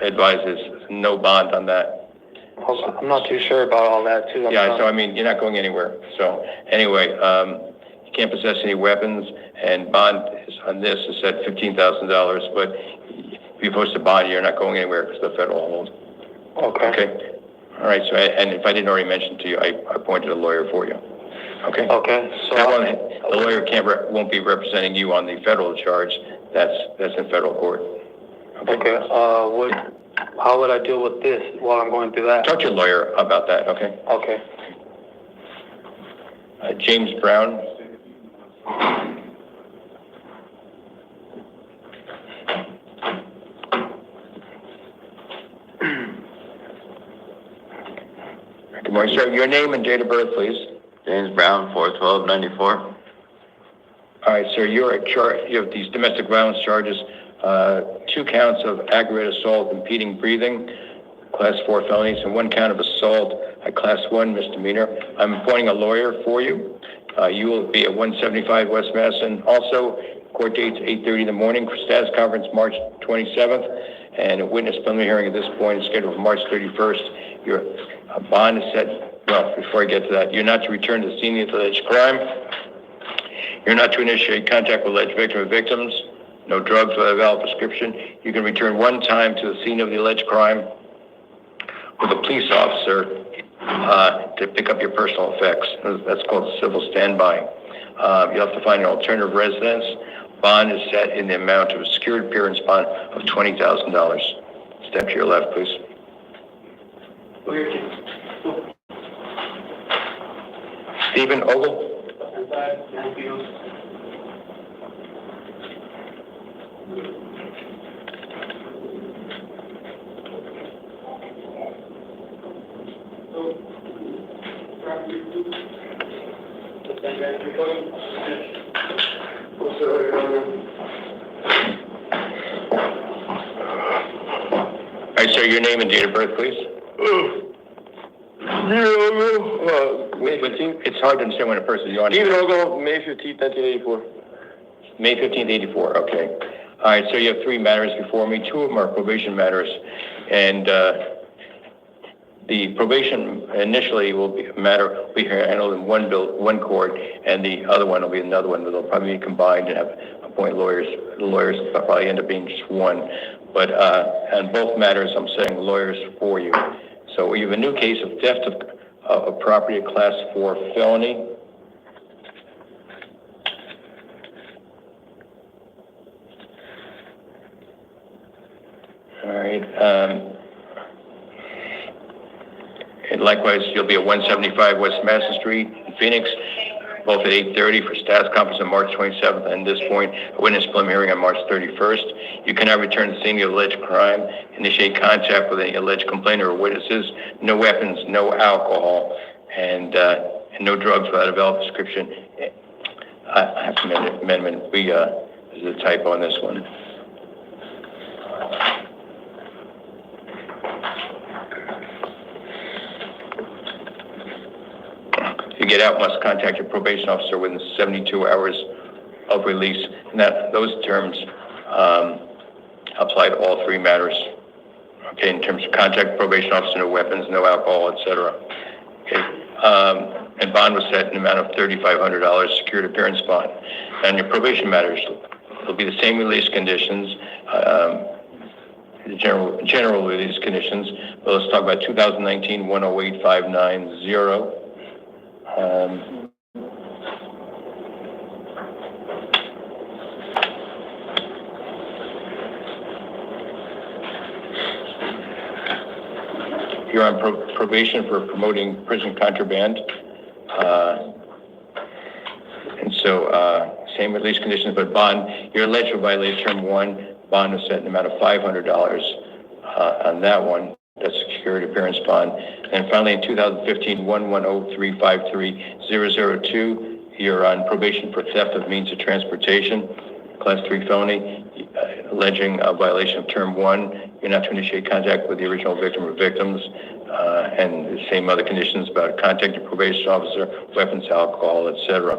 advises no bond on that. I'm not too sure about all that too. Yeah, so I mean, you're not going anywhere. So anyway, you can't possess any weapons, and bond on this is at $15,000, but if you post a bond, you're not going anywhere because the federal hold. Okay. Okay. All right. So, and if I didn't already mention to you, I appointed a lawyer for you. Okay. Okay. So That one, the lawyer won't be representing you on the federal charge. That's in federal court. Okay. How would I deal with this while I'm going through that? Talk to your lawyer about that. Okay. Okay. James Brown. Good morning, sir. Your name and date of birth, please. James Brown, 4/12/94. All right, sir. You're at charge. You have these domestic violence charges. 2 counts of aggravated assault, impeding breathing, class 4 felonies, and 1 count of assault, a class 1 misdemeanor. I'm appointing a lawyer for you. You will be at 175 West Madison. Also, court date's 8:30 in the morning for status conference March 27th, and a witness preliminary hearing at this point is scheduled for March 31st. Your bond is set. Well, before I get to that, you're not to return to the scene of the alleged crime. You're not to initiate contact with alleged victim or victims. No drugs without a valid prescription. You can return 1 time to the scene of the alleged crime with a police officer to pick up your personal effects. That's called civil standby. You have to find an alternative residence. Bond is set in the amount of a secured appearance bond of $20,000. Step to your left, please. Stephen Ogle. All right, sir, your name and date of birth, please. It's hard to understand when a person is on. Stephen Ogle, May 15th, 1984. May 15th, 84, okay. All right, so you have 3 matters before me. 2 of them are probation matters. And the probation initially will be a matter we handled in one court, and the other one will be another one. They'll probably be combined and have appoint lawyers. The lawyers will probably end up being just one. But on both matters, I'm setting lawyers for you. So you have a new case of theft of property, a class 4 felony. All right. And likewise, you'll be at 175 West Madison Street in Phoenix, both at 8:30 for status conference on March 27th. And at this point, a witness preliminary hearing on March 31st. You cannot return to the scene of the alleged crime, initiate contact with any alleged complainant or witnesses, no weapons, no alcohol, and no drugs without a valid prescription. I have to amend amendment. There's a typo on this one. You get out, must contact your probation officer within 72 hours of release. And those terms apply to all 3 matters. Okay, in terms of contact probation officer, no weapons, no alcohol, etc. Okay, and bond was set in the amount of $3,500 secured appearance bond. And your probation matters will be the same release conditions, the general release conditions. But let's talk about 2019 108590. You're on probation for promoting prison contraband. And so, same release conditions, but bond, you're alleged to violate term 1. Bond is set in the amount of $500 on that one. That's secured appearance bond. And finally, in 2015, 110353002, you're on probation for theft of means of transportation, class 3 felony, alleging a violation of term 1. You're not to initiate contact with the original victim or victims, and the same other conditions about contact your probation officer, weapons, alcohol, etc.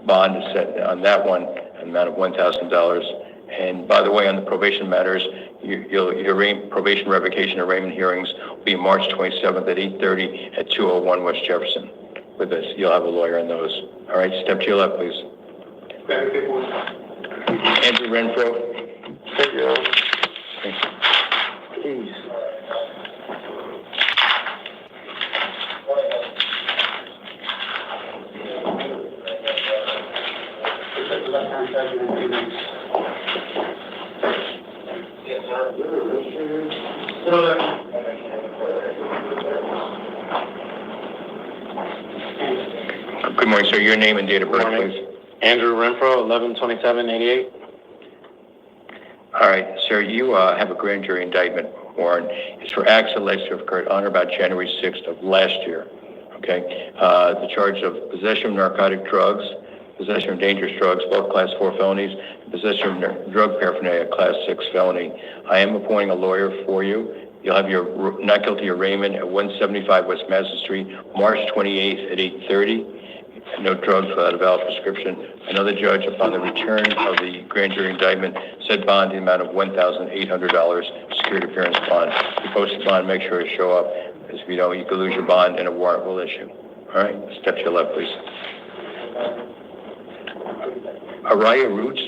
Bond is set on that one, an amount of $1,000, And by the way, on the probation matters, your probation revocation arraignment hearings will be March 27th at 8:30 at 201 West Jefferson. With this, you'll have a lawyer on those. All right, step to your left, please. Andrew Renfro. Thank you. Thanks. Please. Good morning, sir. Your name and date of birth, please. Andrew Renfro, 11/27/88. All right, sir, you have a grand jury indictment warrant. It's for acts alleged to have occurred on or about January 6th of last year, okay? The charge of possession of narcotic drugs, possession of dangerous drugs, both class 4 felonies, possession of drug paraphernalia, class 6 felony. I am appointing a lawyer for you. You'll have your not guilty arraignment at 175 West Madison Street, March 28th at 8:30. No drugs without a valid prescription. Another judge, upon the return of the grand jury indictment, set bond in the amount of $1,800, security appearance bond. If you post the bond, make sure to show up, because if you don't, you could lose your bond and a warrant will issue. All right, step to your left, please. Araya Roots.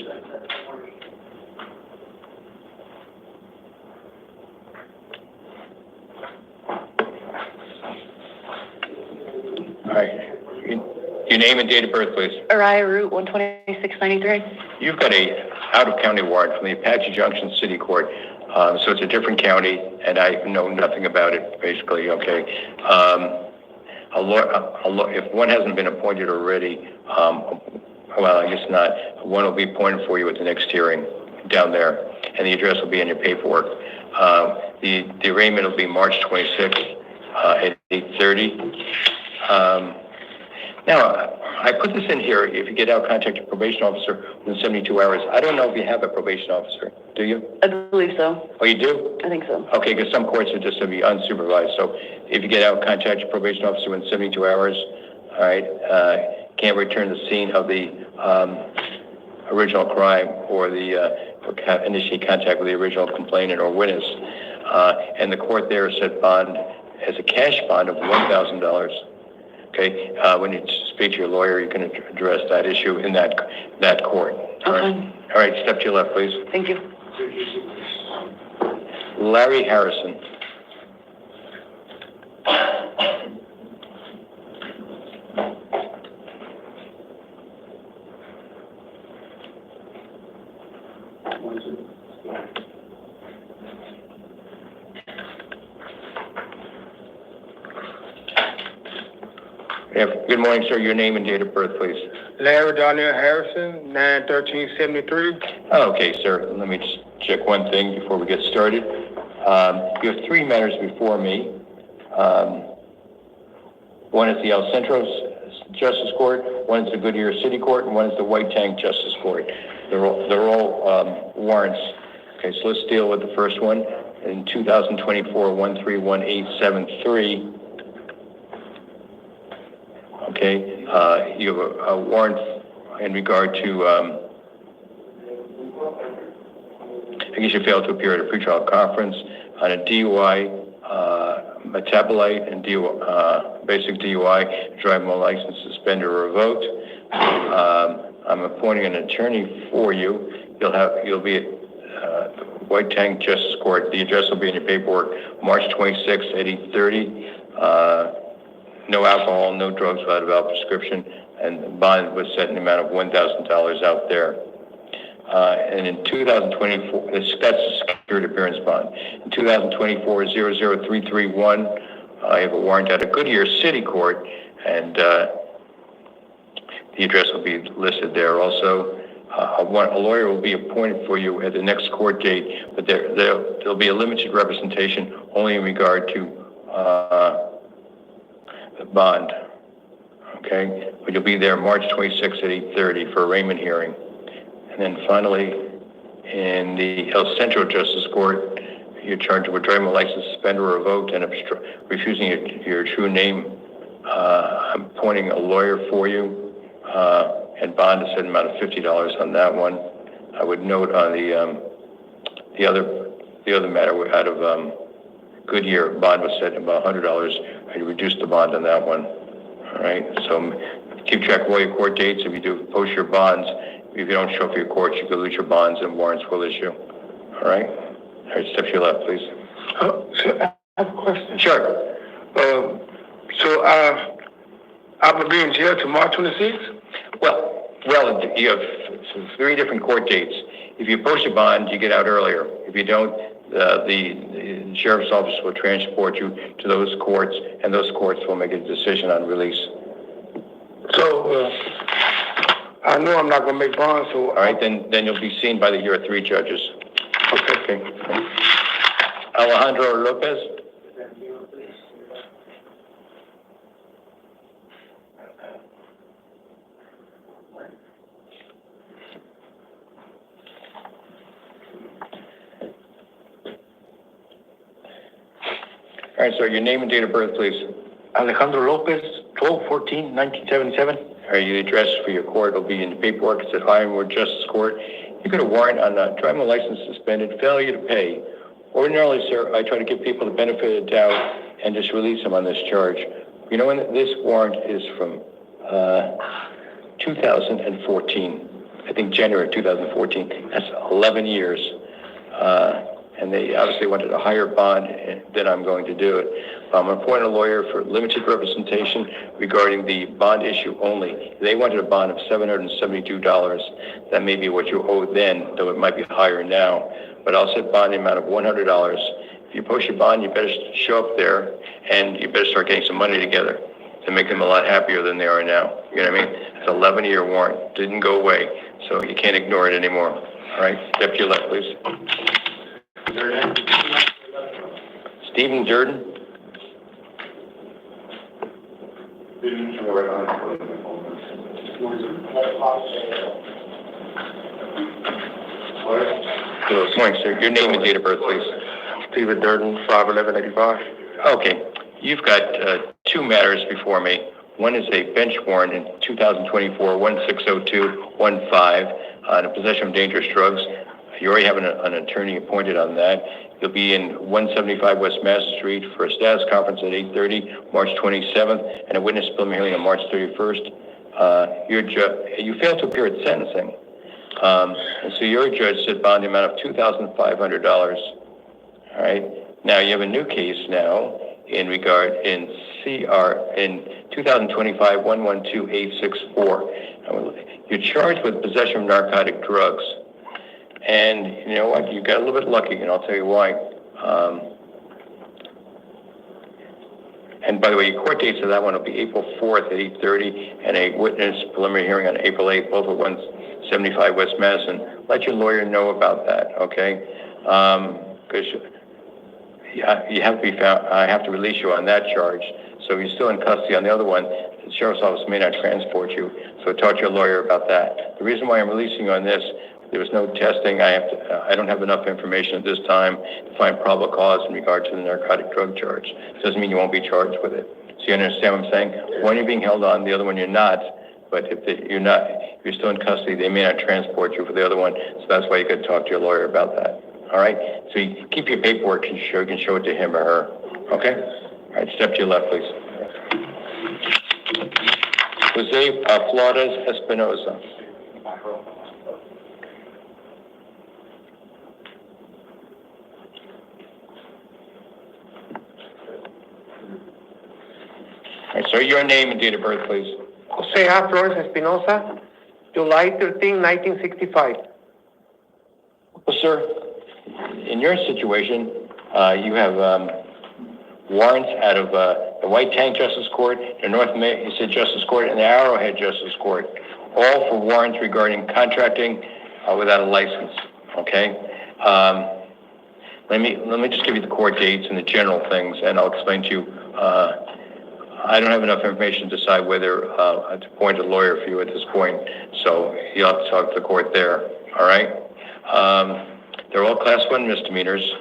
All right. Your name and date of birth, please. Araya Route 12693. You've got a out-of-county warrant from the Apache Junction City Court, so it's a different county, and I know nothing about it, basically, okay? If one hasn't been appointed already, well, I guess not, one will be appointed for you at the next hearing down there, and the address will be in your paperwork. The arraignment will be March 26th at 8:30. Now, I put this in here. If you get out, contact your probation officer within 72 hours. I don't know if you have a probation officer. Do you? I believe so. Oh, you do? I think so. Okay, because some courts are just going to be unsupervised. So if you get out, contact your probation officer within 72 hours. All right. Can't return to the scene of the original crime or initiate contact with the original complainant or witness. And the court there set bond as a cash bond of $1,000. Okay, when you speak to your lawyer, you can address that issue in that court. All right. All right, step to your left, please. Thank you. Larry Harrison. Good morning, sir. Your name and date of birth, please. Larry Darnell Harrison, 9/13/73. Okay, sir. Let me just check one thing before we get started. You have 3 matters before me. One is the El Centro Justice Court, one is the Goodyear City Court, and one is the White Tank Justice Court. They're all warrants. Okay, so let's deal with the first one. In 2024, 131873. Okay, you have a warrant in regard to, I guess you failed to appear at a pretrial conference on a DUI, metabolite and basic DUI, driving while license suspended or revoked. I'm appointing an attorney for you. You'll be at White Tank Justice Court. The address will be in your paperwork, March 26th at 8:30. No alcohol, no drugs without a valid prescription, and the bond was set in the amount of $1,000 out there. And in 2024, that's a security appearance bond. In 2024, 00331, I have a warrant out of Goodyear City Court, and the address will be listed there also. A lawyer will be appointed for you at the next court date, but there'll be a limited representation only in regard to the bond. Okay, but you'll be there March 26th at 8:30 for arraignment hearing. And then finally, in the El Centro Justice Court, you're charged with driving a license suspended or revoked and refusing your true name. I'm appointing a lawyer for you, and bond is set amount of $50 on that one. I would note on the other matter out of Goodyear, bond was set at about $100. I reduced the bond on that one. All right, so keep track of all your court dates. If you do post your bonds, if you don't show up for your courts, you could lose your bonds and warrants will issue. All right, step to your left, please. So I have a question. Sure. So I'm gonna be in jail to March 26th? Well, you have 3 different court dates. If you post a bond, you get out earlier. If you don't, the sheriff's office will transport you to those courts, and those courts will make a decision on release. So I know I'm not gonna make bonds, so. All right, then you'll be seen by the year 3 judges. Okay. Alejandro Lopez. All right, sir, your name and date of birth, please. Alejandro Lopez, 12/14/1977. All right, your address for your court will be in the paperwork. It's at Ironwood Justice Court. You got a warrant on driving license suspended, failure to pay. Ordinarily, sir, I try to give people the benefit of the doubt and just release them on this charge. You know, when this warrant is from 2014, I think January 2014. That's 11 years. And they obviously wanted a higher bond than I'm going to do it. I'm going to appoint a lawyer for limited representation regarding the bond issue only. They wanted a bond of $772. That may be what you owe then, though it might be higher now. But I'll set bond amount of $100. If you post your bond, you better show up there, and you better start getting some money together to make them a lot happier than they are now. You know what I mean? It's an 11-year warrant. Didn't go away, so you can't ignore it anymore. All right? Step to your left, please. Stephen Durden. Good morning, sir. Your name and date of birth, please. Stephen Durden, 5/11/85. Okay. You've got 2 matters before me. One is a bench warrant in 2024, 160215, on possession of dangerous drugs. You already have an attorney appointed on that. You'll be in 175 West Mass Street for a status conference at 8:30, March 27th, and a witness preliminary hearing on March 31st. You failed to appear at sentencing. And so your judge set bond the amount of $2,500. All right. Now you have a new case now in 2025 112864. You're charged with possession of narcotic drugs. And you know what? You got a little bit lucky, and I'll tell you why. And by the way, your court dates of that one will be April 4th at 8:30, and a witness preliminary hearing on April 8th, both at 175 West Madison. Let your lawyer know about that, okay? Because you have to be found. I have to release you on that charge. So you're still in custody on the other one. The sheriff's office may not transport you. So talk to your lawyer about that. The reason why I'm releasing you on this, there was no testing. I don't have enough information at this time to find probable cause in regard to the narcotic drug charge. Doesn't mean you won't be charged with it. So you understand what I'm saying? One you're being held on, the other one you're not. But if you're still in custody, they may not transport you for the other one. So that's why you could talk to your lawyer about that. All right? So you keep your paperwork and you can show it to him or her. Okay? All right, step to your left, please. Jose Flores Espinosa. All right, sir, your name and date of birth, please. Jose Flores Espinosa, July 13, 1965. Well, sir, in your situation, you have warrants out of the White Tank Justice Court, the North Mesa Justice Court, and the Arrowhead Justice Court, all for warrants regarding contracting without a license. Okay. Let me just give you the court dates and the general things, and I'll explain to you. I don't have enough information to decide whether to appoint a lawyer for you at this point, so you'll have to talk to the court there. All right. They're all Class 1 misdemeanors.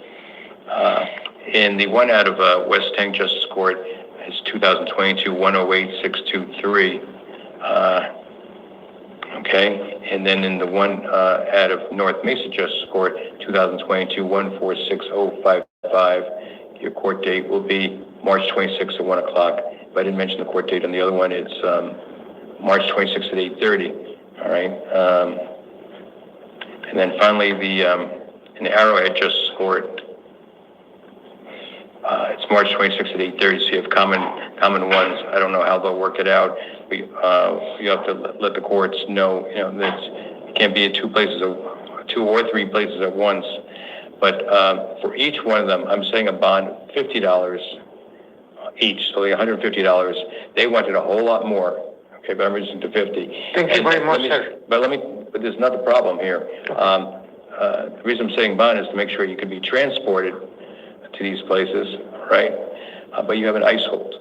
In the one out of West Tank Justice Court is 2022 108623. Okay, and then in the one out of North Mesa Justice Court, 2022 146-055, your court date will be March 26th at 1 o'clock. If I didn't mention the court date on the other one, it's March 26th at 8:30. All right. And then finally, in the Arrowhead Justice Court, it's March 26th at 8:30. So you have common ones. I don't know how they'll work it out. You have to let the courts know. That it can't be at two or three places at once. But for each one of them, I'm saying a bond $50 each, so $150. They wanted a whole lot more. Okay, but I'm reducing to 50. Thank you very much, sir. But there's another problem here. The reason I'm saying bond is to make sure you can be transported to these places, right? But you have an ICE hold.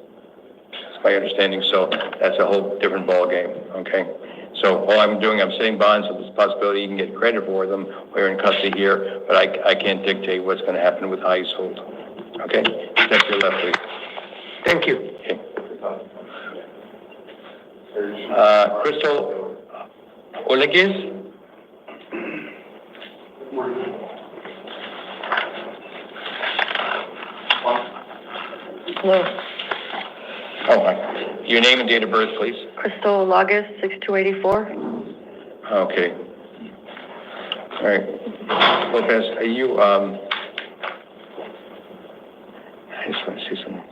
That's my understanding. So that's a whole different ball game. Okay. So all I'm doing, I'm saying bonds, so there's a possibility you can get credit for them while you're in custody here, but I can't dictate what's going to happen with ICE hold. Okay. Step to your left, please. Thank you. Okay. Crystal Oleguez? Hello. Oh, hi. Your name and date of birth, please. Crystal Logis, 6284. Okay. All right. Lopez, are you, I just want to see something.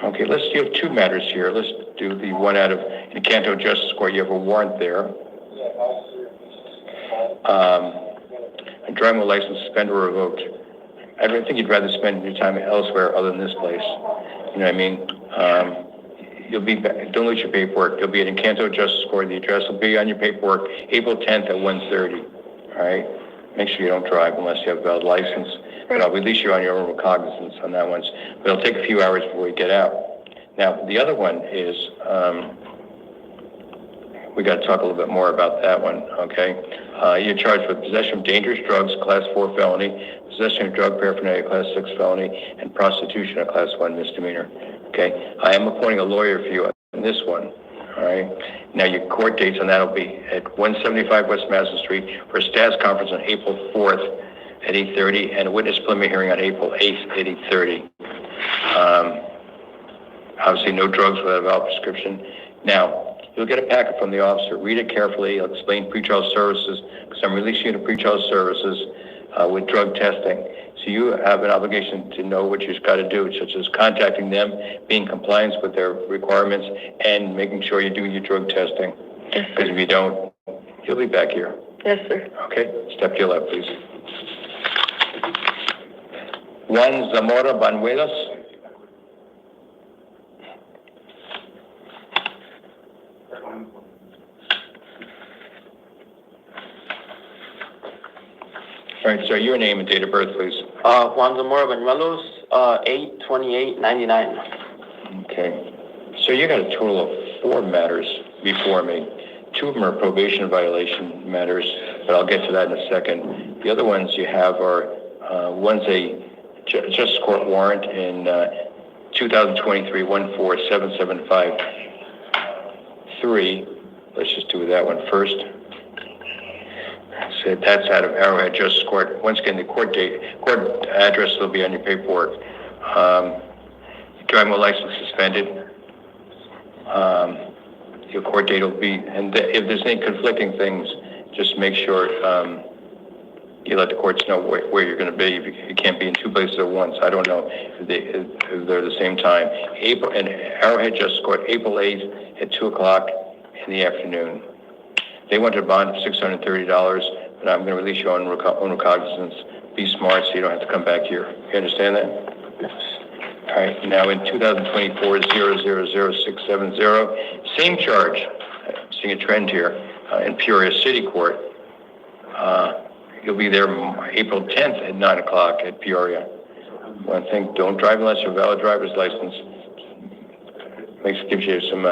Okay, you have two matters here. Let's do the one out of Encanto Justice Court. You have a warrant there. A driving license suspended or revoked. I don't think you'd rather spend your time elsewhere other than this place. You know what I mean? You'll be back. Don't lose your paperwork. You'll be at Encanto Justice Court. The address will be on your paperwork, April 10th at 1:30. All right? Make sure you don't drive unless you have a valid license. But I'll release you on your own recognizance on that one. But it'll take a few hours before you get out. Now, the other one is, we got to talk a little bit more about that one, okay? You're charged with possession of dangerous drugs, Class 4 felony, possession of drug paraphernalia, Class 6 felony, and prostitution, a Class 1 misdemeanor, okay? I am appointing a lawyer for you on this one, all right? Now, your court dates on that will be at 175 West Madison Street for a status conference on April 4th at 8:30 and a witness preliminary hearing on April 8th at 8:30. Obviously, no drugs without a valid prescription. Now, you'll get a packet from the officer. Read it carefully. He'll explain pretrial services because I'm releasing you to pretrial services with drug testing. So you have an obligation to know what you've got to do, such as contacting them, being in compliance with their requirements, and making sure you do your drug testing. Yes, Because if you don't, you'll be back here. Yes, sir. Okay? Step to your left, please. Juan Zamora Banuelos. All right, sir, your name and date of birth, please. Juan Zamora Banuelos, 8/28/99. Okay. So you got a total of 4 matters before me. 2 of them are probation violation matters, but I'll get to that in a second. The other ones you have are, one's a Justice Court warrant in 2023 14775-3. Let's just do that one first. So that's out of Arrowhead Justice Court. Once again, the court address will be on your paperwork. Driving license suspended. Your court date will be, and if there's any conflicting things, just make sure you let the courts know where you're going to be. You can't be in 2 places at once. I don't know if they're at the same time. And Arrowhead Justice Court, April 8th at 2 o'clock in the afternoon. They wanted a bond of $630, but I'm going to release you on recognizance. Be smart so you don't have to come back here. You understand that? Yes. All right. Now in 2024 000670, same charge. I'm seeing a trend here in Peoria City Court. You'll be there April 10th at 9 o'clock at Peoria. One thing: don't drive unless you have a valid driver's license. Gives you some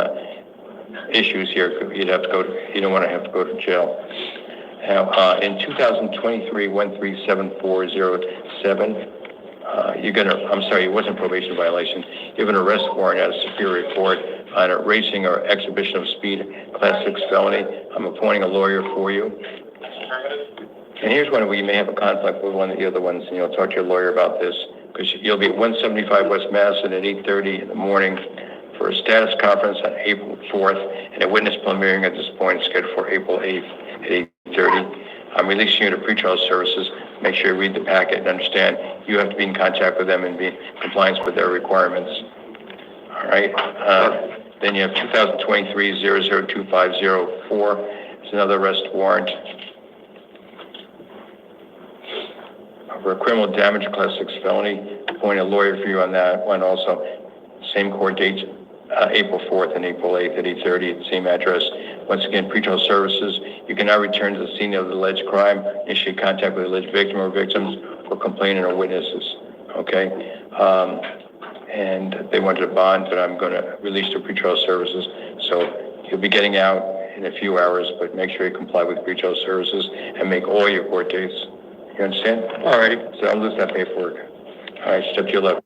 issues here. You don't want to have to go to jail. Now, in 2023, 137407, it wasn't probation violation. You have an arrest warrant out of Superior Court on a racing or exhibition of speed, Class 6 felony. I'm appointing a lawyer for you. And here's one where you may have a conflict with one of the other ones, and you'll talk to your lawyer about this, because you'll be at 175 West Madison at 8:30 in the morning for a status conference on April 4th, and a witness preliminary hearing at this point is scheduled for April 8th at 8:30. I'm releasing you to pretrial services. Make sure you read the packet and understand you have to be in contact with them and be in compliance with their requirements. All right. Then you have 2023-002504. It's another arrest warrant for a criminal damage Class 6 felony. Appointing a lawyer for you on that one also. Same court dates, April 4th and April 8th at 8:30 at the same address. Once again, pretrial services. You can now return to the scene of the alleged crime, initiate contact with the alleged victim or victims, or complainant or witnesses. Okay? And they wanted a bond, but I'm going to release the pretrial services. So you'll be getting out in a few hours, but make sure you comply with pretrial services and make all your court dates. You understand? All righty. So I'll lose that paperwork. All right, step to your left.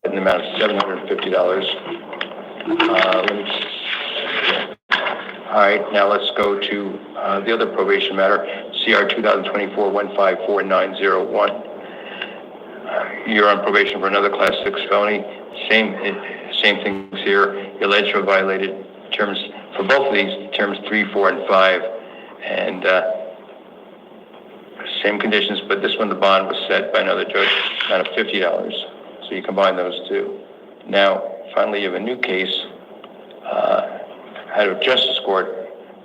In the amount of $750. All right, now let's go to the other probation matter, CR 2024-154901. You're on probation for another Class 6 felony. Same things here. You alleged to have violated terms for both of these, terms 3, 4, and 5, and same conditions, but this one the bond was set by another judge, amount of $50. So you combine those two. Now, finally, you have a new case out of Justice Court,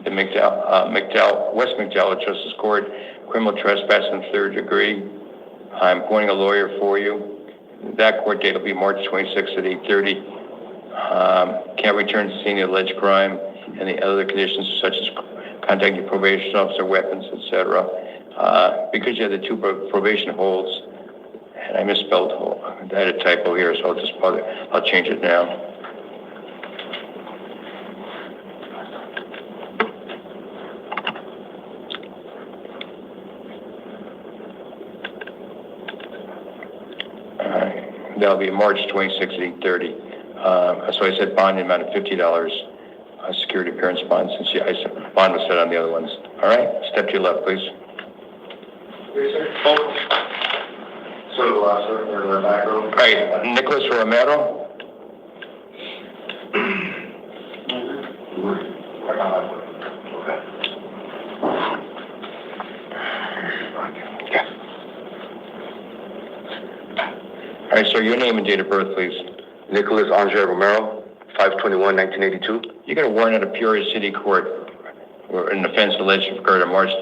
the West McDowell Justice Court, criminal trespass in the 3rd degree. I'm appointing a lawyer for you. That court date will be March 26th at 8:30. Can't return to scene of the alleged crime and the other conditions such as contacting your probation officer, weapons, etc. Because you had the 2 probation holds, and I misspelled hold. I had a typo here, so I'll change it now. That'll be March 26th at 8:30. So I said bond in the amount of $50, security appearance bond, since bond was set on the other ones. All right, step to your left, please. So the last one, or the back row? All right, Nicholas Romero. Okay. All right, sir, your name and date of birth, please. Nicholas Andre Romero, 5/21/1982. You got a warrant out of Peoria City Court for an offense alleged to occur on March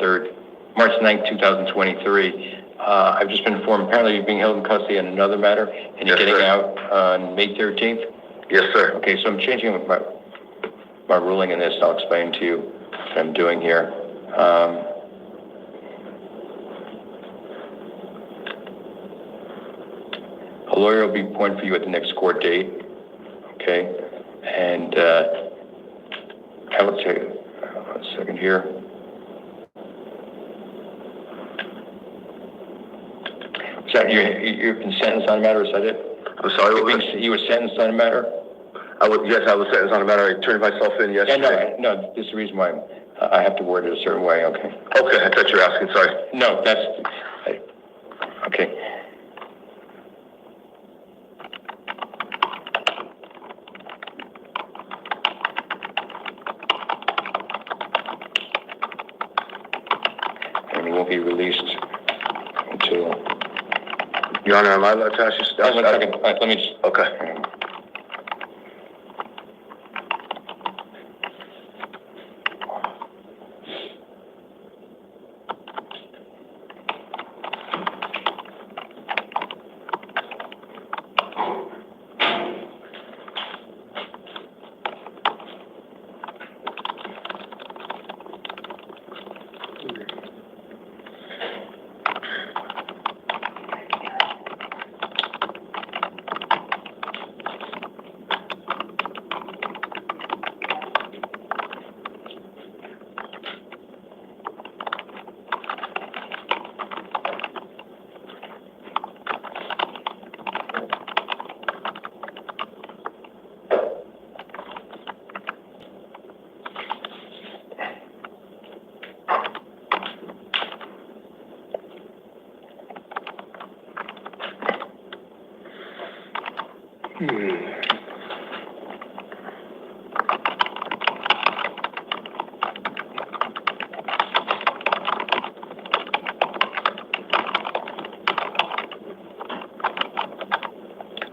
9th, 2023. I've just been informed, apparently you're being held in custody on another matter, and you're getting out on May 13th? Yes, sir. Okay, so I'm changing my ruling in this, I'll explain to you. what I'm doing here. A lawyer will be appointed for you at the next court date, okay? And I will tell you, one second here. Is that you've been sentenced on a matter, is that it? I'm sorry, what was that? You were sentenced on a matter? Yes, I was sentenced on a matter. I turned myself in yesterday. Yeah, no, this is the reason why I have to word it a certain way, okay? Okay, I thought you were asking, sorry. No, okay. And he won't be released until... Your Honor, am I allowed to ask you? One second, let me just... Okay.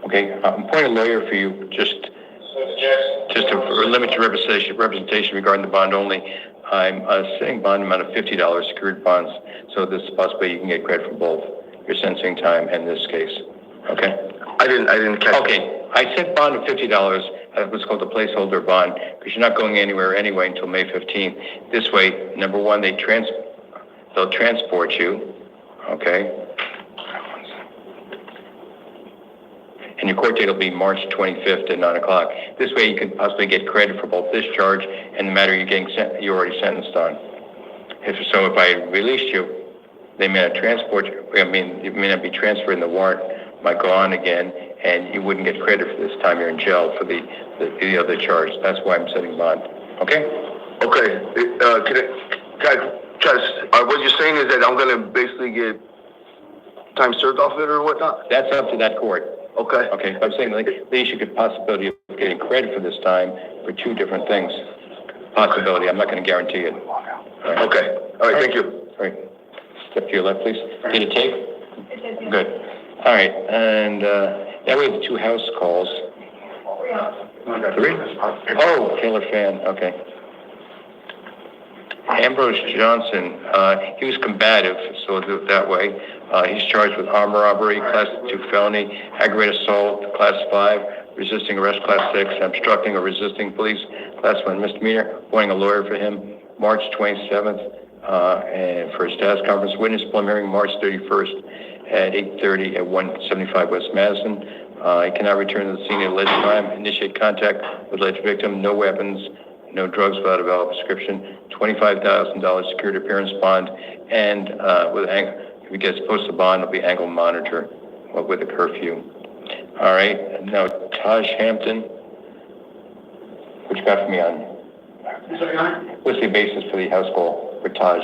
Okay, I'm appointing a lawyer for you, just to limit your representation regarding the bond only. I'm setting bond amount of $50 secured bonds, so this is possibly you can get credit for both your sentencing time and this case. Okay? I didn't catch it. Okay, I set bond of $50, what's called a placeholder bond, because you're not going anywhere anyway until May 15th. This way, number one, they'll transport you, okay? And your court date will be March 25th at 9 o'clock. This way you can possibly get credit for both this charge and the matter you're already sentenced on. If I released you, they may not transport you. I mean, you may not be transferred and the warrant might go on again and you wouldn't get credit for this time you're in jail for the other charge. That's why I'm setting bond. Okay? Okay. What you're saying is that I'm going to basically get time served off it or whatnot? That's up to that court. Okay. Okay, I'm saying like, at least you could possibility of getting credit for this time for two different things. Possibility, I'm not going to guarantee it. Right. Okay. All right, thank you. All right. Step to your left, please. Did it take? Good. All right, and that way the two house calls. 3? Oh, Taylor fan, okay. Ambrose Johnson, he was combative, so I'll do it that way. He's charged with armed robbery, class 2 felony, aggravated assault, class 5, resisting arrest, class 6, obstructing or resisting police, class 1 misdemeanor, appointing a lawyer for him, March 27th, and for a status conference witness preliminary, March 31st at 8:30 at 175 West Madison. He cannot return to the scene of alleged crime, initiate contact with alleged victim, no weapons, no drugs without a valid prescription, $25,000 secured appearance bond, and if he gets posted bond, it'll be ankle monitor with a curfew. All right, now Taj Hampton, what you got for me on? Sorry, Your Honor? What's the basis for the house call for Taj?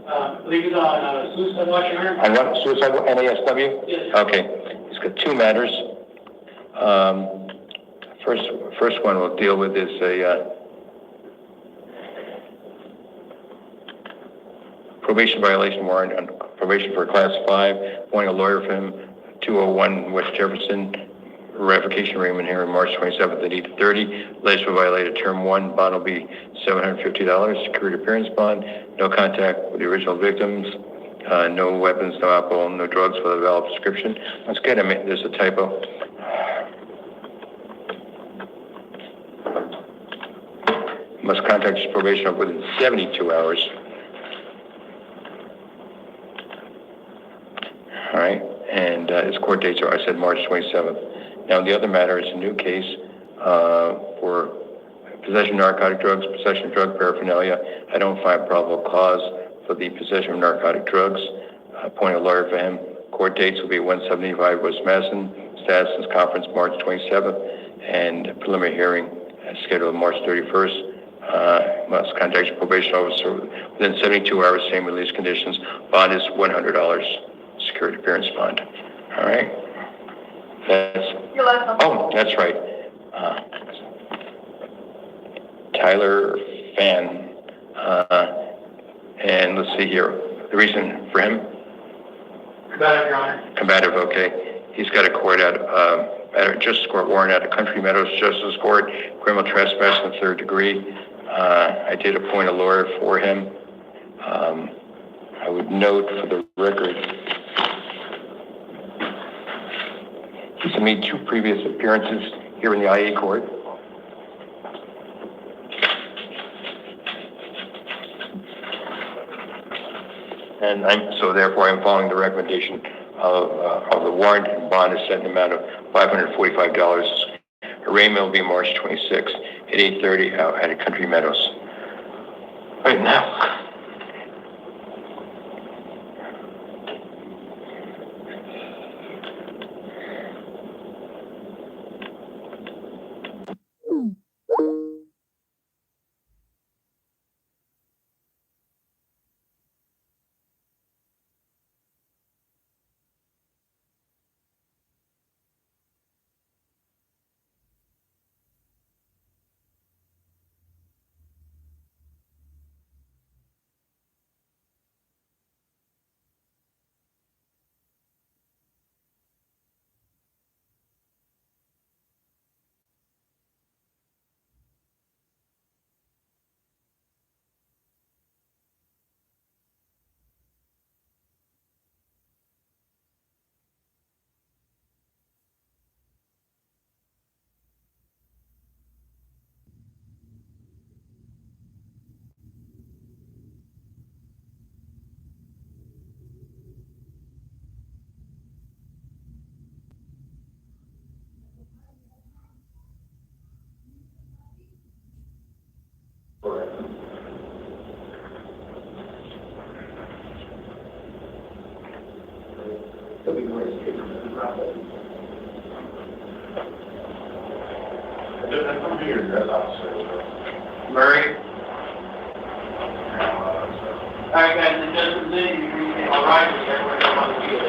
I believe it's on suicide watch, Your Honor. On what, suicide, NASW? Yes. Okay, he's got two matters. First one we'll deal with is a probation violation warrant on probation for class 5, wanting a lawyer for him, 201 West Jefferson, revocation agreement here on March 27th at 8:30. Alleged to violate term 1, bond will be $750, secured appearance bond, no contact with the original victims, no weapons, no alcohol, no drugs without a valid prescription. That's good, I mean, there's a typo. must contact his probation officer within 72 hours. All right, and his court dates are, I said, March 27th. Now, the other matter is a new case for possession of narcotic drugs, possession of drug paraphernalia. I don't find probable cause for the possession of narcotic drugs. Appoint a lawyer for him. Court dates will be 175 West Madison. Status is conference March 27th, and preliminary hearing scheduled March 31st. Must contact your probation officer within 72 hours, same release conditions. Bond is $100, security appearance bond. All right? Your last number. Oh, that's right. Tyler Fan. And let's see here. The reason for him? Combative, Your Honor. Combative, okay. He's got a court at a justice court warrant at a Country Meadows Justice Court, criminal trespass in the 3rd degree. I did appoint a lawyer for him. I would note for the record, he's made 2 previous appearances here in the IE court. And therefore I'm following the recommendation of the warrant, and bond is set in the amount of $545. Arraignment will be March 26th at 8:30 out at Country Meadows. Right now. Murray. All right, guys, the judge is in. You can all right. Everyone come on the field.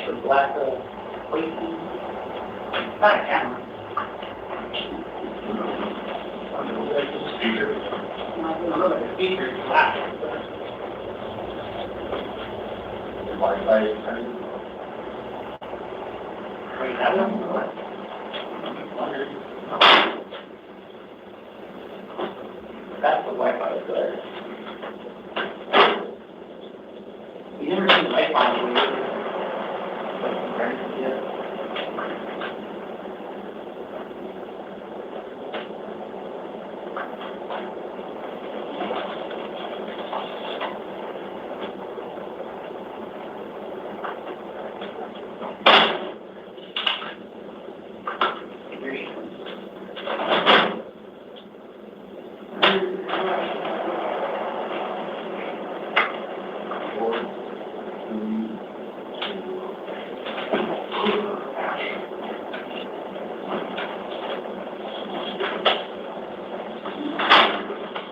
The black plate. Not a camera. Speaker. Black. Wait, that one? That's the Wi-Fi there. You never seen Wi-Fi when you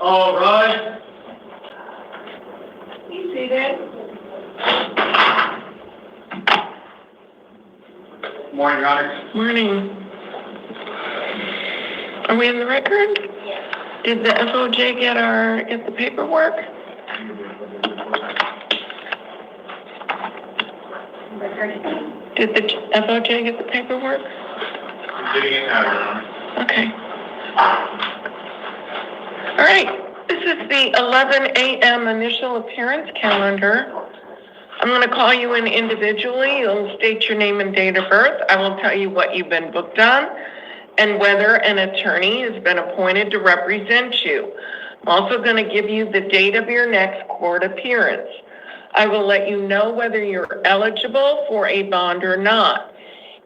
all right. You see that? Morning, Your Honor. Morning. Are we in the record? Yes. Did the FOJ get the paperwork? Did the FOJ get the paperwork? I'm getting it now, Your Honor. Okay. All right. This is the 11 a.m. initial appearance calendar. I'm going to call you in individually. You'll state your name and date of birth. I will tell you what you've been booked on and whether an attorney has been appointed to represent you. I'm also going to give you the date of your next court appearance. I will let you know whether you're eligible for a bond or not.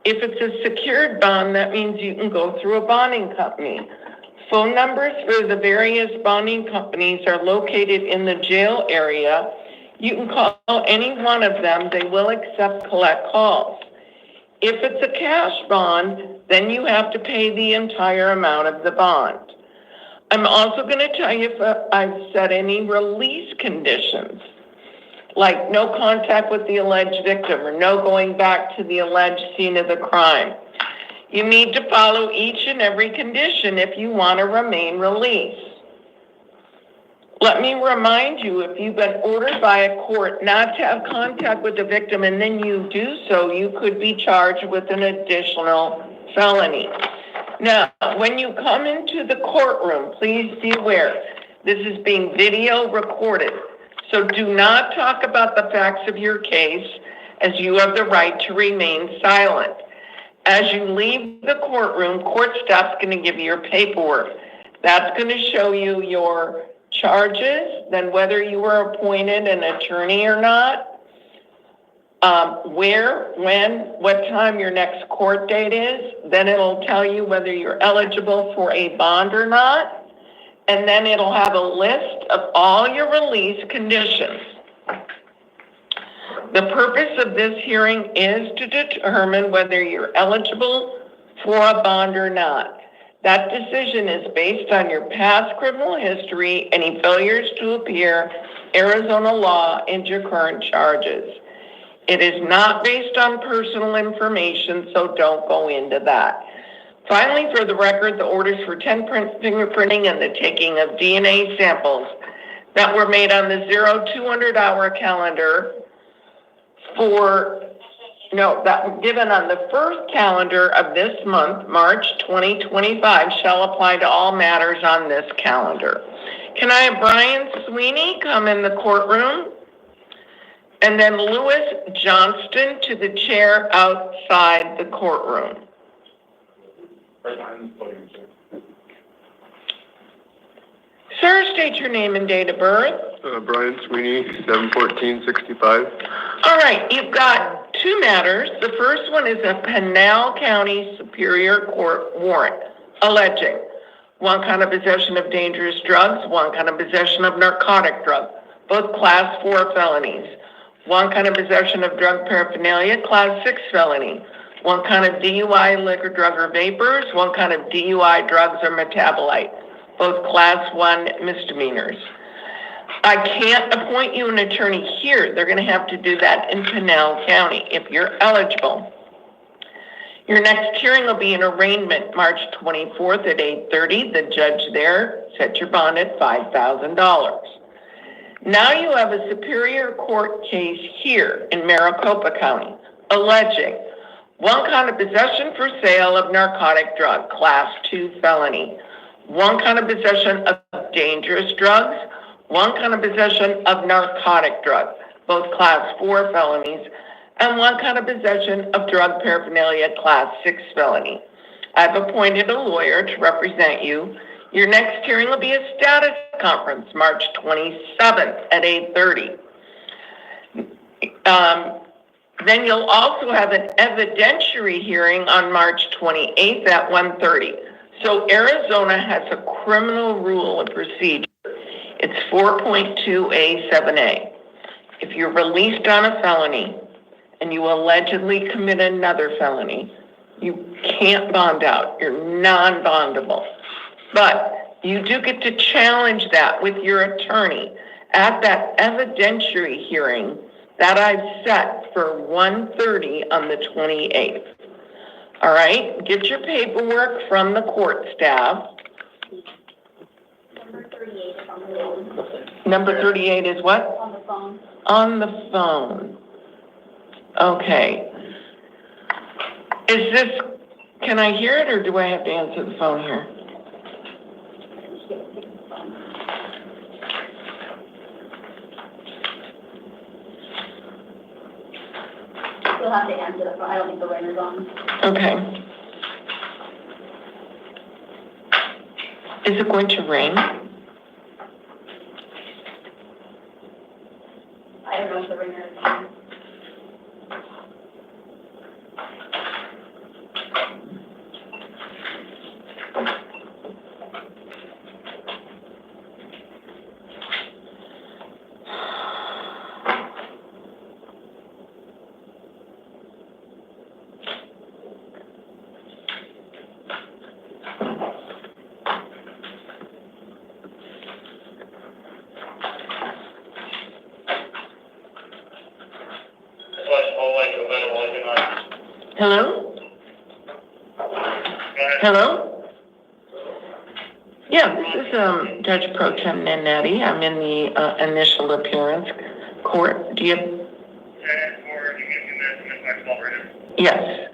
If it's a secured bond, that means you can go through a bonding company. Phone numbers for the various bonding companies are located in the jail area. You can call any one of them. They will accept collect calls. If it's a cash bond, then you have to pay the entire amount of the bond. I'm also going to tell you if I've set any release conditions, like no contact with the alleged victim or no going back to the alleged scene of the crime. You need to follow each and every condition if you want to remain released. Let me remind you, if you've been ordered by a court not to have contact with the victim and then you do so, you could be charged with an additional felony. Now, when you come into the courtroom, please be aware, this is being video recorded. So do not talk about the facts of your case, as you have the right to remain silent. As you leave the courtroom, court staff's going to give you your paperwork. That's going to show you your charges, then whether you were appointed an attorney or not, where, when, what time your next court date is. Then it'll tell you whether you're eligible for a bond or not. And then it'll have a list of all your release conditions. The purpose of this hearing is to determine whether you're eligible for a bond or not. That decision is based on your past criminal history, any failures to appear, Arizona law, and your current charges. It is not based on personal information, so don't go into that. Finally, for the record, the orders for 10 fingerprinting and the taking of DNA samples that were made on the 0200-hour calendar that were given on the first calendar of this month, March 2025, shall apply to all matters on this calendar. Can I have Brian Sweeney come in the courtroom? And then Lewis Johnston to the chair outside the courtroom. Sir, state your name and date of birth. Brian Sweeney, 7/14/65. All right, you've got two matters. The first one is a Pinal County Superior Court warrant alleging one count of possession of dangerous drugs, one count of possession of narcotic drugs, both class 4 felonies, one count of possession of drug paraphernalia, class 6 felony, one count of DUI, liquor, drug, or vapors, one count of DUI, drugs, or metabolite, both class 1 misdemeanors. I can't appoint you an attorney here. They're going to have to do that in Pinal County if you're eligible. Your next hearing will be an arraignment March 24th at 8:30. The judge there set your bond at $5,000. Now you have a Superior Court case here in Maricopa County alleging one count of possession for sale of narcotic drug, class 2 felony, one count of possession of dangerous drugs, one count of possession of narcotic drugs, both class 4 felonies, and one count of possession of drug paraphernalia, class 6 felony. I've appointed a lawyer to represent you. Your next hearing will be a status conference, March 27th at 8:30. Then you'll also have an evidentiary hearing on March 28th at 1:30. So Arizona has a criminal rule of procedure. It's 4.2A7A. If you're released on a felony and you allegedly commit another felony, you can't bond out. You're non-bondable. But you do get to challenge that with your attorney at that evidentiary hearing that I've set for 1:30 on the 28th. All right, get your paperwork from the court staff. Number 38 is on the phone. Number 38 is what? On the phone. On the phone. Okay. Is this, can I hear it or do I have to answer the phone here? I don't think the ranger's on. Okay. Is it going to rain? I don't know if the ringer is on. Hello? Hello? Yeah, this is Judge Pro Tem Nanetti. I'm in the initial appearance court. Do you? Yes.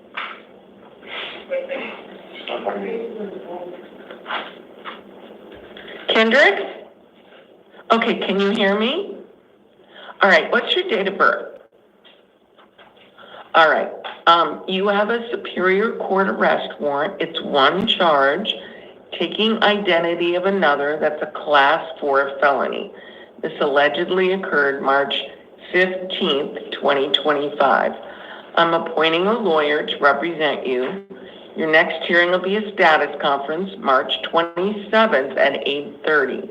Kendrick? Okay, can you hear me? All right, what's your date of birth? All right, you have a Superior Court arrest warrant. It's one charge, taking identity of another. That's a Class 4 felony. This allegedly occurred March 15th, 2025. I'm appointing a lawyer to represent you. Your next hearing will be a status conference, March 27th at 8:30.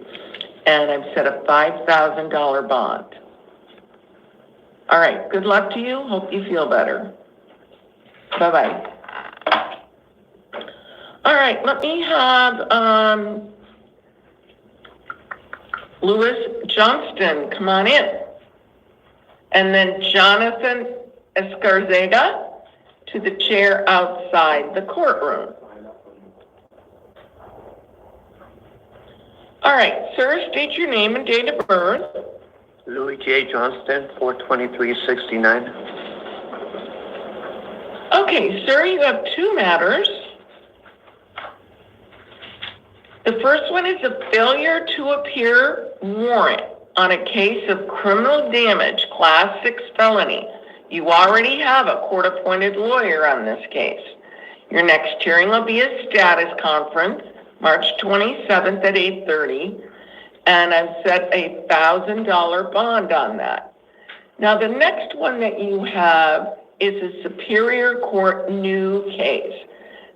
And I've set a $5,000 bond. All right, good luck to you. Hope you feel better. Bye-bye. All right, let me have Louis Johnston come on in. And then Jonathan Escarcega to the chair outside the courtroom. All right, sir, state your name and date of birth. Louis J. Johnston, 42369. Okay, sir, you have two matters. The first one is a failure to appear warrant on a case of criminal damage, Class 6 felony. You already have a court-appointed lawyer on this case. Your next hearing will be a status conference, March 27th at 8:30. And I've set a $1,000 bond on that. Now, the next one that you have is a Superior Court new case.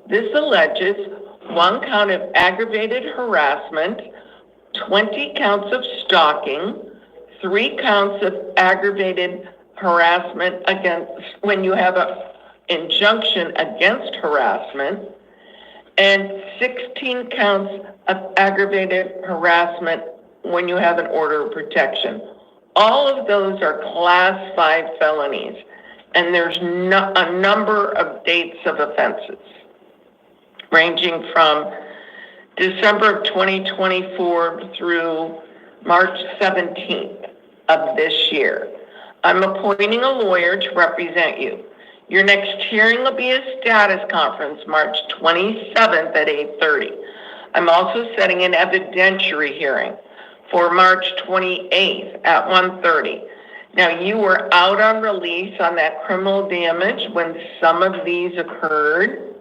This alleges 1 count of aggravated harassment, 20 counts of stalking, 3 counts of aggravated harassment against when you have an injunction against harassment, and 16 counts of aggravated harassment when you have an order of protection. All of those are Class 5 felonies, and there's a number of dates of offenses, ranging from December of 2024 through March 17th of this year. I'm appointing a lawyer to represent you. Your next hearing will be a status conference, March 27th at 8:30. I'm also setting an evidentiary hearing for March 28th at 1:30. Now, you were out on release on that criminal damage when some of these occurred.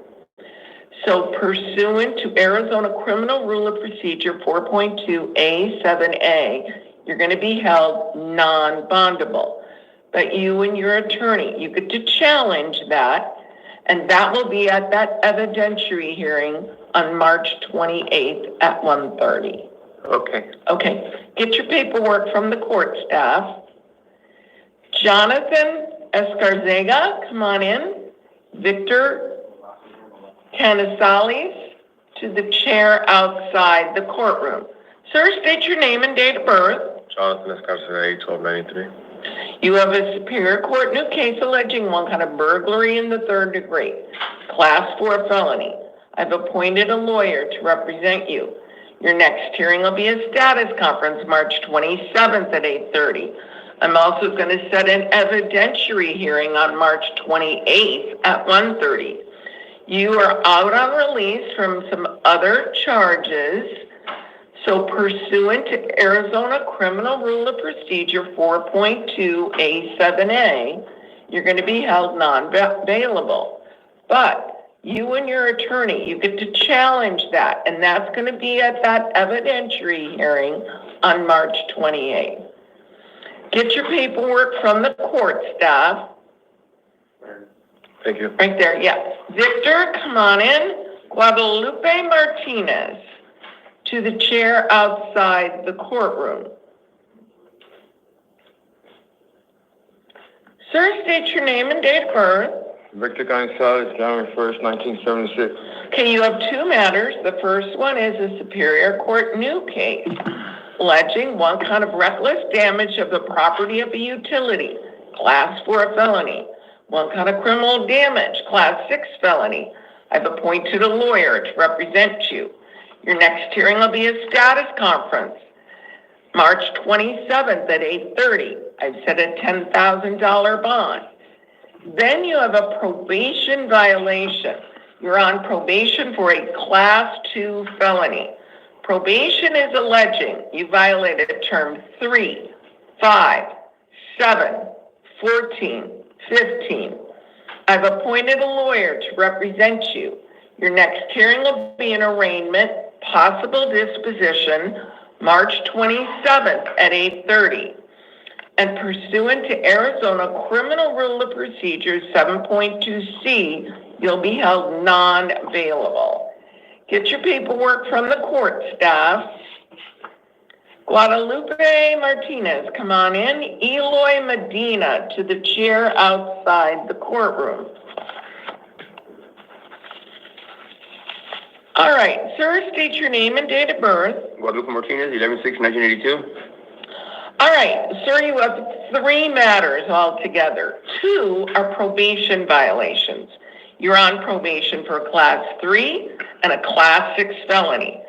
So pursuant to Arizona Criminal Rule of Procedure 4.2A7A, you're going to be held non-bondable. But you and your attorney, you get to challenge that, and that will be at that evidentiary hearing on March 28th at 1:30. Okay. Okay, get your paperwork from the court staff. Jonathan Escarcega, come on in. Victor Canizales to the chair outside the courtroom. Sir, state your name and date of birth. Jonathan Escarcega, 1293. You have a Superior Court new case alleging 1 count of burglary in the 3rd degree, Class 4 felony. I've appointed a lawyer to represent you. Your next hearing will be a status conference, March 27th at 8:30. I'm also going to set an evidentiary hearing on March 28th at 1:30. You are out on release from some other charges. So pursuant to Arizona Criminal Rule of Procedure 4.2A7A, you're going to be held non-bailable. But you and your attorney, you get to challenge that, and that's going to be at that evidentiary hearing on March 28th. Get your paperwork from the court staff. Thank you. Right there, yeah. Victor, come on in. Guadalupe Martinez to the chair outside the courtroom. Sir, state your name and date of birth. Victor Gonzalez, January 1st, 1976. Okay, you have two matters. The first one is a Superior Court new case alleging one count of reckless damage of the property of a utility, Class 4 felony. One count of criminal damage, Class 6 felony. I've appointed a lawyer to represent you. Your next hearing will be a status conference, March 27th at 8:30. I've set a $10,000 bond. Then you have a probation violation. You're on probation for a Class 2 felony. Probation is alleging you violated term 3, 5, 7, 14, 15. I've appointed a lawyer to represent you. Your next hearing will be an arraignment, possible disposition, March 27th at 8:30. And pursuant to Arizona Criminal Rule of Procedure 7.2C, you'll be held non-bailable. Get your paperwork from the court staff. Guadalupe Martinez, come on in. Eloy Medina to the chair outside the courtroom. All right, sir, state your name and date of birth. Guadalupe Martinez, 11/6/1982. All right, sir, you have three matters altogether. Two are probation violations. You're on probation for a Class 3 and a Class 6 felony.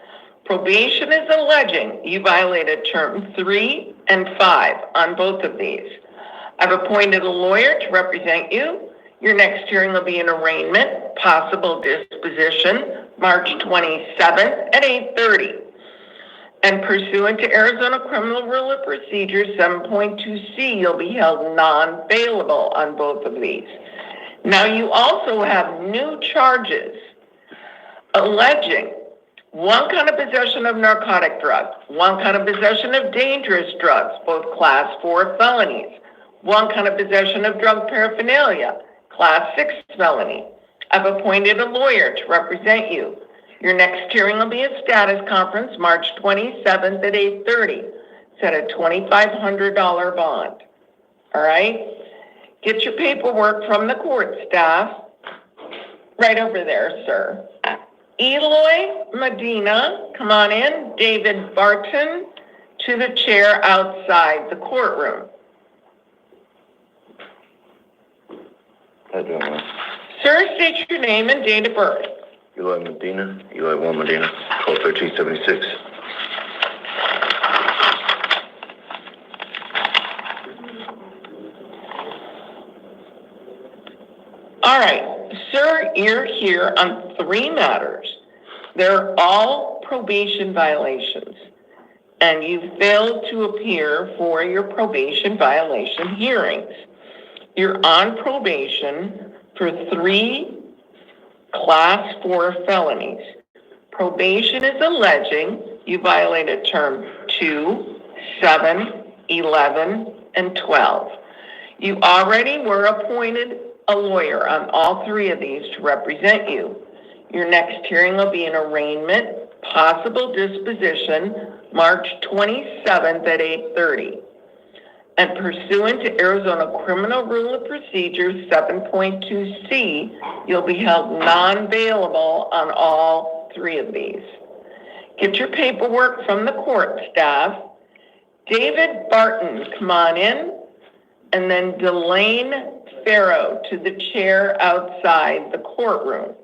Probation is alleging you violated term 3 and 5 on both of these. I've appointed a lawyer to represent you. Your next hearing will be an arraignment, possible disposition, March 27th at 8:30. And pursuant to Arizona Criminal Rule of Procedure 7.2C, you'll be held non-bailable on both of these. Now, you also have new charges alleging one count of possession of narcotic drugs, one count of possession of dangerous drugs, both Class 4 felonies, one count of possession of drug paraphernalia, Class 6 felony. I've appointed a lawyer to represent you. Your next hearing will be a status conference, March 27th at 8:30. Set a $2,500 bond. All right? Get your paperwork from the court staff. Right over there, sir. Eloy Medina, come on in. David Barton to the chair outside the courtroom. How do I? Sir, state your name and date of birth. Eloy Medina, Eloy 1 Medina, 12/13/76. All right, sir, you're here on three matters. They're all probation violations, and you failed to appear for your probation violation hearings. You're on probation for 3 Class 4 felonies. Probation is alleging you violated term 2, 7, 11, and 12. You already were appointed a lawyer on all three of these to represent you. Your next hearing will be an arraignment, possible disposition, March 27th at 8:30. And pursuant to Arizona Criminal Rule of Procedure 7.2C, you'll be held non-bailable on all three of these. Get your paperwork from the court staff. David Barton, come on in. And then Delane Farrow to the chair outside the courtroom.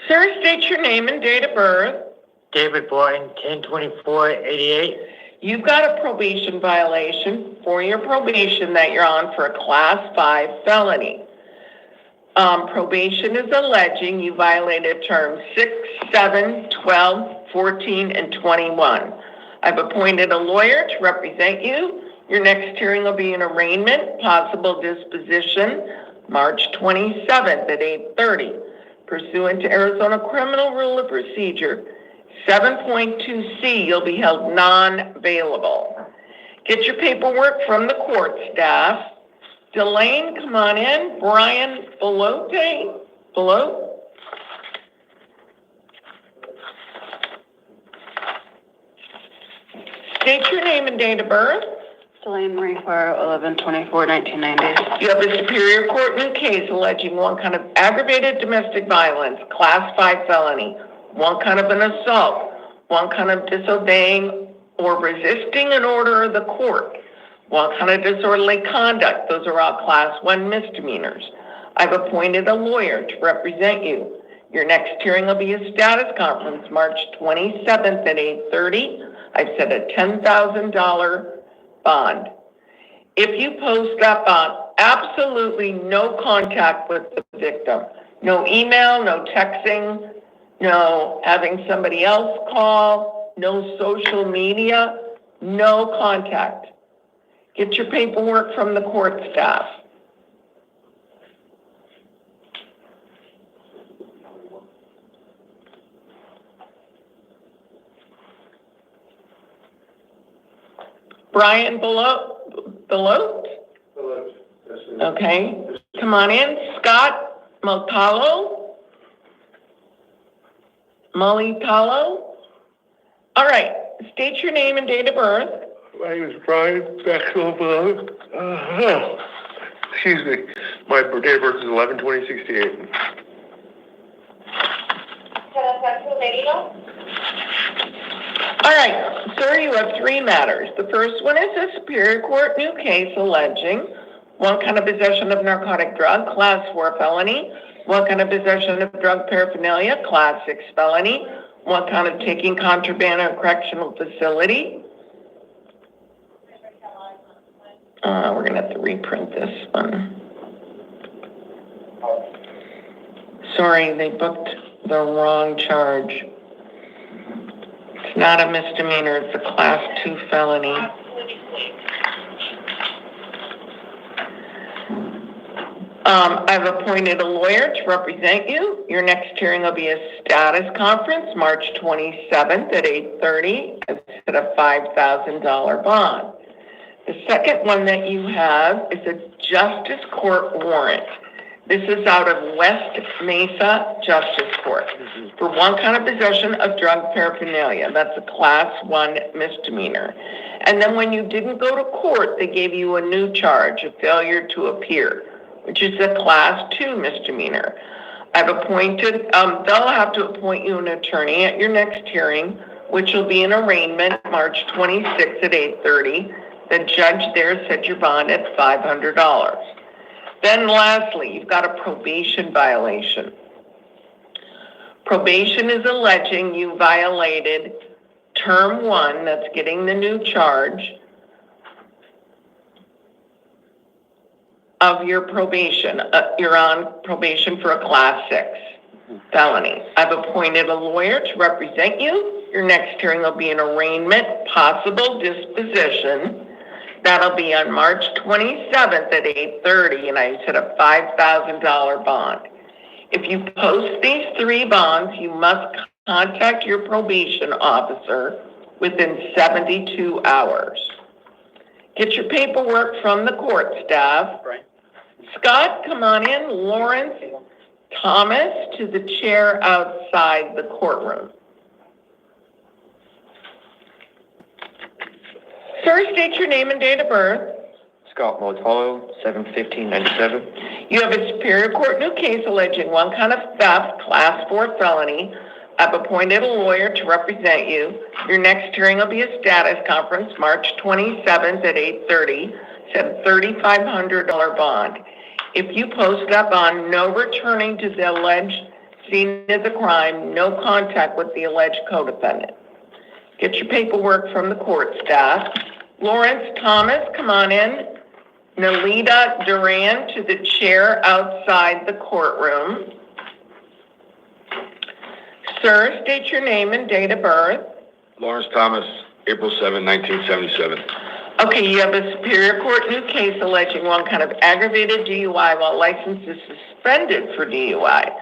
Sir, state your name and date of birth. David Barton, 10/24/88. You've got a probation violation for your probation that you're on for a Class 5 felony. Probation is alleging you violated terms 6, 7, 12, 14, and 21. I've appointed a lawyer to represent you. Your next hearing will be an arraignment, possible disposition, March 27th at 8:30. Pursuant to Arizona Criminal Rule of Procedure 7.2C, you'll be held non-bailable. Get your paperwork from the court staff. Delane, come on in. Brian Belote. State your name and date of birth. Delane Marie Farrow, 11/24/1990. You have a Superior Court new case alleging one count of aggravated domestic violence, Class 5 felony, one count of an assault, one count of disobeying or resisting an order of the court, one count of disorderly conduct. Those are all Class 1 misdemeanors. I've appointed a lawyer to represent you. Your next hearing will be a status conference, March 27th at 8:30. I've set a $10,000 bond. If you post that bond, absolutely no contact with the victim. No email, no texting, no having somebody else call, no social media, no contact. Get your paperwork from the court staff. Brian Belote? Okay, come on in. Scott Multalo? All right, state your name and date of birth. My name is Brian Belote. Excuse me. My date of birth is 11/20/68. All right, sir, you have three matters. The first one is a Superior Court new case alleging one count of possession of narcotic drug, Class 4 felony, one count of possession of drug paraphernalia, Class 6 felony, one count of taking contraband in a correctional facility. We're going to have to reprint this one. Sorry, they booked the wrong charge. It's not a misdemeanor, it's a Class 2 felony. I've appointed a lawyer to represent you. Your next hearing will be a status conference, March 27th at 8:30. I've set a $5,000 bond. The second one that you have is a Justice Court warrant. This is out of West Mesa Justice Court for one count of possession of drug paraphernalia. That's a Class 1 misdemeanor. And then when you didn't go to court, they gave you a new charge, a failure to appear, which is a Class 2 misdemeanor. I've appointed, they'll have to appoint you an attorney at your next hearing, which will be an arraignment March 26th at 8:30. The judge there set your bond at $500. Then lastly, you've got a probation violation. Probation is alleging you violated term 1, that's getting the new charge, of your probation. You're on probation for a Class 6 felony. I've appointed a lawyer to represent you. Your next hearing will be an arraignment, possible disposition. That'll be on March 27th at 8:30, and I set a $5,000 bond. If you post these three bonds, you must contact your probation officer within 72 hours. Get your paperwork from the court staff. Right. Scott, come on in. Lawrence Thomas to the chair outside the courtroom. Sir, state your name and date of birth. Scott Multalo, 7/15/97. You have a Superior Court new case alleging one count of theft, Class 4 felony. I've appointed a lawyer to represent you. Your next hearing will be a status conference, March 27th at 8:30. Set a $3,500 bond. If you post that bond, no returning to the alleged scene of the crime, no contact with the alleged co-defendant. Get your paperwork from the court staff. Lawrence Thomas, come on in. Nalita Duran to the chair outside the courtroom. Sir, state your name and date of birth. Lawrence Thomas, April 7, 1977. Okay, you have a Superior Court new case alleging one count of aggravated DUI while license is suspended for DUI,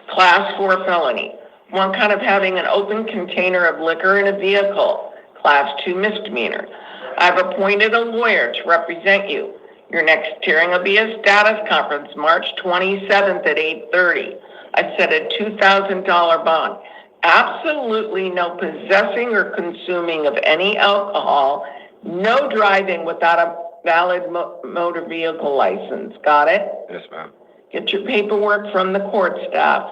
Class 4 felony. One count of having an open container of liquor in a vehicle, Class 2 misdemeanor. I've appointed a lawyer to represent you. Your next hearing will be a status conference, March 27th at 8:30. I've set a $2,000 bond. Absolutely no possessing or consuming of any alcohol. No driving without a valid motor vehicle license. Got it? Yes, ma'am. Get your paperwork from the court staff.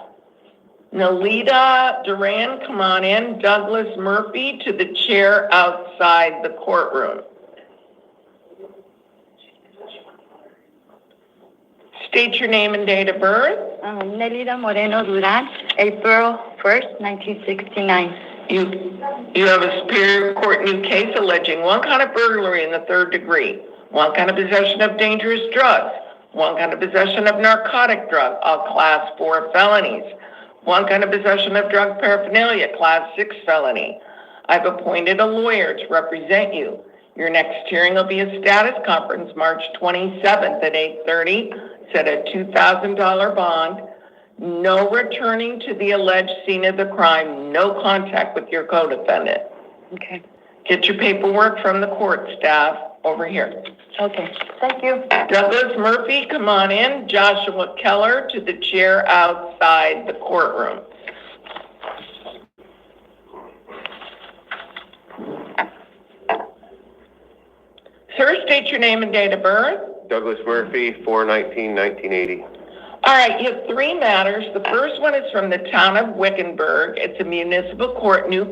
Nalita Duran, come on in. Douglas Murphy to the chair outside the courtroom. State your name and date of birth. Nelida Moreno Duran, April 1st, 1969. You have a Superior Court new case alleging one count of burglary in the 3rd degree, one count of possession of dangerous drugs, one count of possession of narcotic drug, all Class 4 felonies, one count of possession of drug paraphernalia, Class 6 felony. I've appointed a lawyer to represent you. Your next hearing will be a status conference, March 27th at 8:30. Set a $2,000 bond. No returning to the alleged scene of the crime. No contact with your co-defendant. Okay. Get your paperwork from the court staff over here. Okay. Thank you. Douglas Murphy, come on in. Joshua Keller to the chair outside the courtroom. Sir, state your name and date of birth. Douglas Murphy, 4/19/1980. All right, you have 3 matters. The first one is from the town of Wickenburg. It's a municipal court new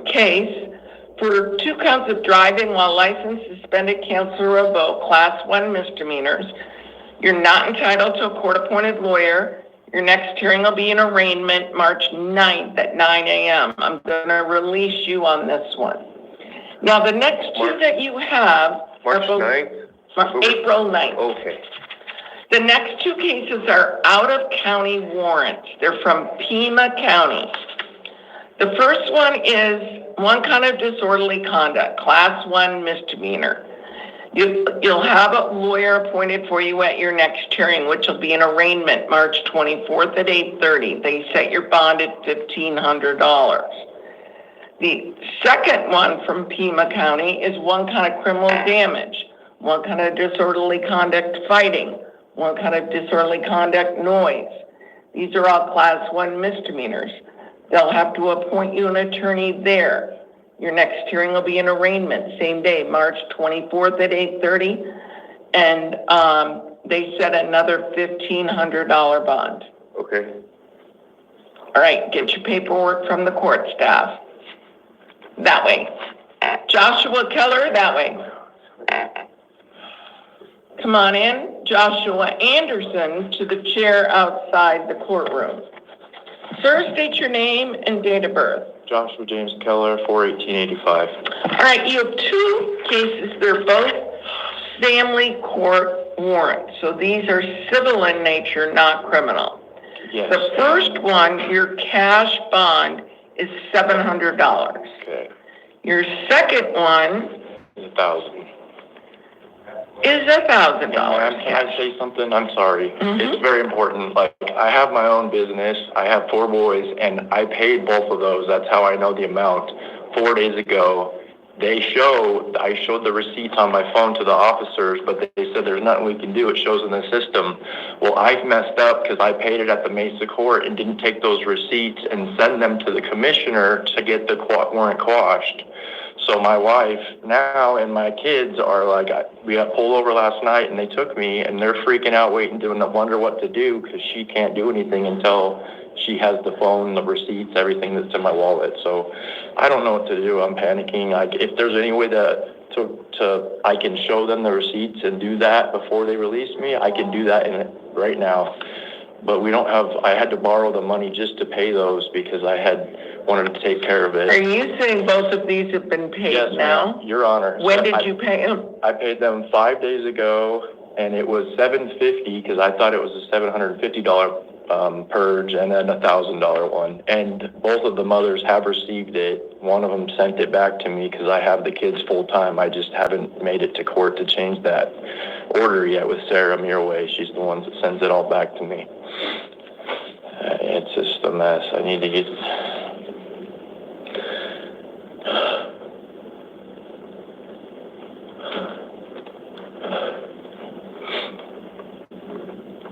case for 2 counts of driving while licensed, suspended, canceled, or revoked, Class 1 misdemeanors. You're not entitled to a court-appointed lawyer. Your next hearing will be an arraignment March 9th at 9 a.m. I'm going to release you on this one. Now, the next 2 that you have March are both 9th? April 9th. Okay. The next 2 cases are out-of-county warrants. They're from Pima County. The first one is one count of disorderly conduct, Class 1 misdemeanor. You'll have a lawyer appointed for you at your next hearing, which will be an arraignment March 24th at 8:30. They set your bond at $1,500. The second one from Pima County is one count of criminal damage, one count of disorderly conduct fighting, one count of disorderly conduct noise. These are all Class 1 misdemeanors. They'll have to appoint you an attorney there. Your next hearing will be an arraignment, same day, March 24th at 8:30. And they set another $1,500 bond. Okay. All right, get your paperwork from the court staff. That way. Joshua Keller, that way. Come on in. Joshua Anderson to the chair outside the courtroom. Sir, state your name and date of birth. Joshua James Keller, 4/18/85. All right, you have 2 cases. They're both family court warrants. So these are civil in nature, not criminal. Yes. The first one, your cash bond is $700. Okay. Your second one $1,000. is $1,000. Can I say something? I'm sorry. Mhm. It's very important. Like, I have my own business. I have 4 boys, and I paid both of those. That's how I know the amount. 4 days ago, I showed the receipts on my phone to the officers, but they said there's nothing we can do. It shows in the system. Well, I messed up because I paid it at the Mesa court and didn't take those receipts and send them to the commissioner to get the warrant quashed. So my wife now and my kids are like, we got pulled over last night and they took me, and they're freaking out, waiting to wonder what to do because she can't do anything until she has the phone, the receipts, everything that's in my wallet. So I don't know what to do. I'm panicking. If there's any way I can show them the receipts and do that before they release me, I can do that right now. But I had to borrow the money just to pay those because I had wanted to take care of it. Are you saying both of these have been paid yes, now? Ma'am. Your Honor. When did you pay them? I paid them 5 days ago, and it was $750 because I thought it was a $750 purge and then $1,000 one. And both of the mothers have received it. One of them sent it back to me because I have the kids full time. I just haven't made it to court to change that order yet with Sarah Mirway. She's the one that sends it all back to me. It's just a mess. I need to get...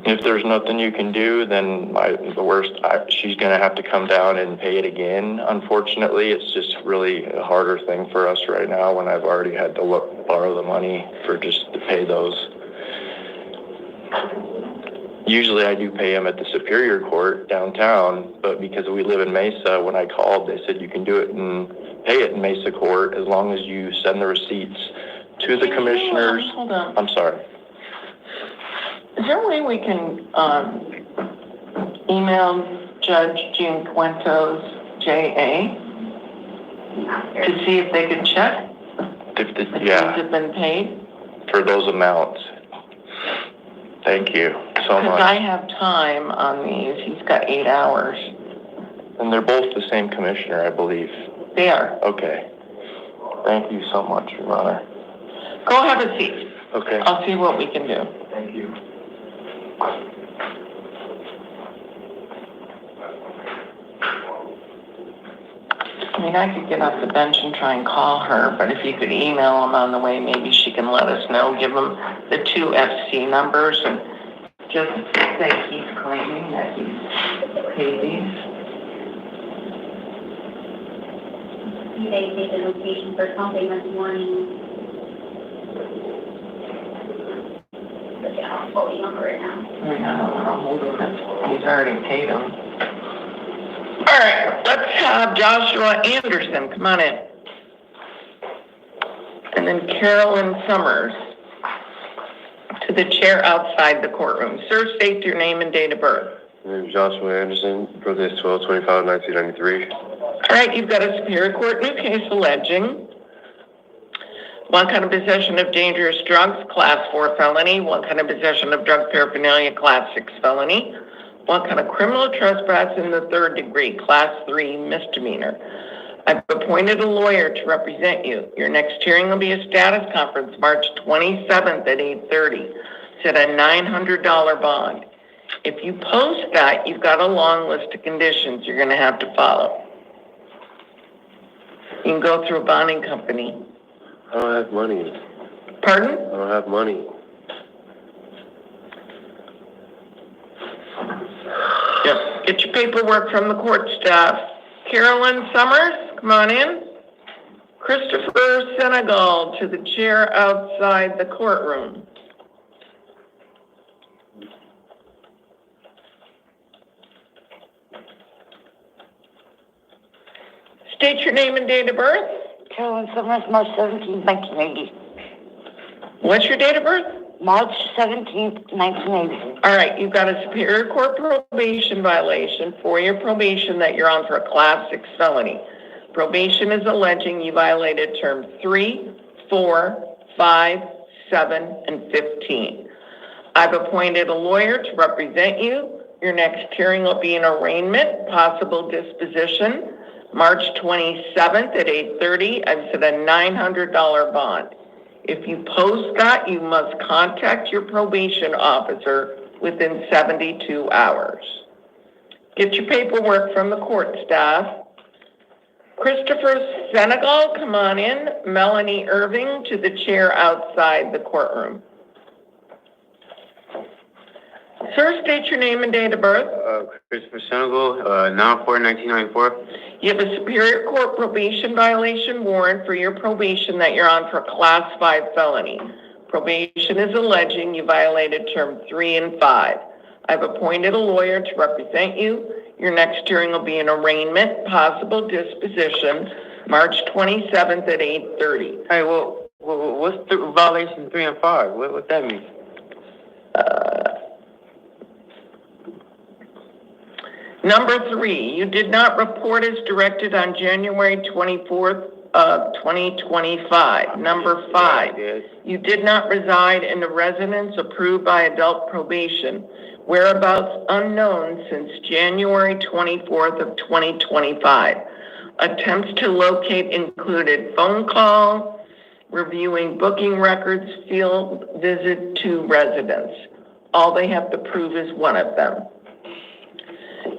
If there's nothing you can do, then she's going to have to come down and pay it again. Unfortunately, it's just really a harder thing for us right now when I've already had to borrow the money for just to pay those. Usually I do pay them at the Superior Court downtown, but because we live in Mesa, when I called, they said you can do it and pay it in Mesa Court as long as you send the receipts to the commissioners. Hold on. I'm sorry. Is there a way we can email Judge Gianquento's JA to see if they can check if these have been paid? For those amounts. Thank you so much. Because I have time on these. He's got 8 hours. And they're both the same commissioner, I believe. They are. Okay. Thank you so much, Your Honor. Go have a seat. Okay. I'll see what we can do. Thank you. I mean, I could get off the bench and try and call her, but if you could email them on the way, maybe she can let us know. Give them the 2 FC numbers and just say he's claiming that he's paid these. They take the location for something this morning. But yeah, I'll fully number it now. I mean, I don't know. Hold on. He's already paid them. All right, let's have Joshua Anderson come on in. And then Carolyn Summers to the chair outside the courtroom. Sir, state your name and date of birth. My name is Joshua Anderson, birthday is 12/25/1993. All right, you've got a Superior Court new case alleging 1 count of possession of dangerous drugs, Class 4 felony, 1 count of possession of drug paraphernalia, Class 6 felony, 1 count of criminal trespass in the 3rd degree, Class 3 misdemeanor. I've appointed a lawyer to represent you. Your next hearing will be a status conference, March 27th at 8:30. It's at a $900 bond. If you post that, you've got a long list of conditions you're going to have to follow. You can go through a bonding company. I don't have money. Pardon? I don't have money. Yep. Get your paperwork from the court staff. Carolyn Summers, come on in. Christopher Senegal to the chair outside the courtroom. State your name and date of birth. Carolyn Summers, March 17th, 1980. What's your date of birth? March 17th, 1980. All right, you've got a Superior Court probation violation for your probation that you're on for a Class 6 felony. Probation is alleging you violated terms 3, 4, 5, 7, and 15. I've appointed a lawyer to represent you. Your next hearing will be an arraignment, possible disposition, March 27th at 8:30. I've set a $900 bond. If you post that, you must contact your probation officer within 72 hours. Get your paperwork from the court staff. Christopher Senegal, come on in. Melanie Irving to the chair outside the courtroom. Sir, state your name and date of birth. Christopher Senegal, 9/4/1994. You have a Superior Court probation violation warrant for your probation that you're on for a Class 5 felony. Probation is alleging you violated term 3 and 5. I've appointed a lawyer to represent you. Your next hearing will be an arraignment, possible disposition, March 27th at 8:30. Hey, well, what's the violation 3 and 5? What that mean? Number 3, you did not report as directed on January 24th, of 2025. Number 5, you did not reside in a residence approved by adult probation, whereabouts unknown since January 24th of 2025. Attempts to locate included phone call, reviewing booking records, field visit to residence. All they have to prove is one of them.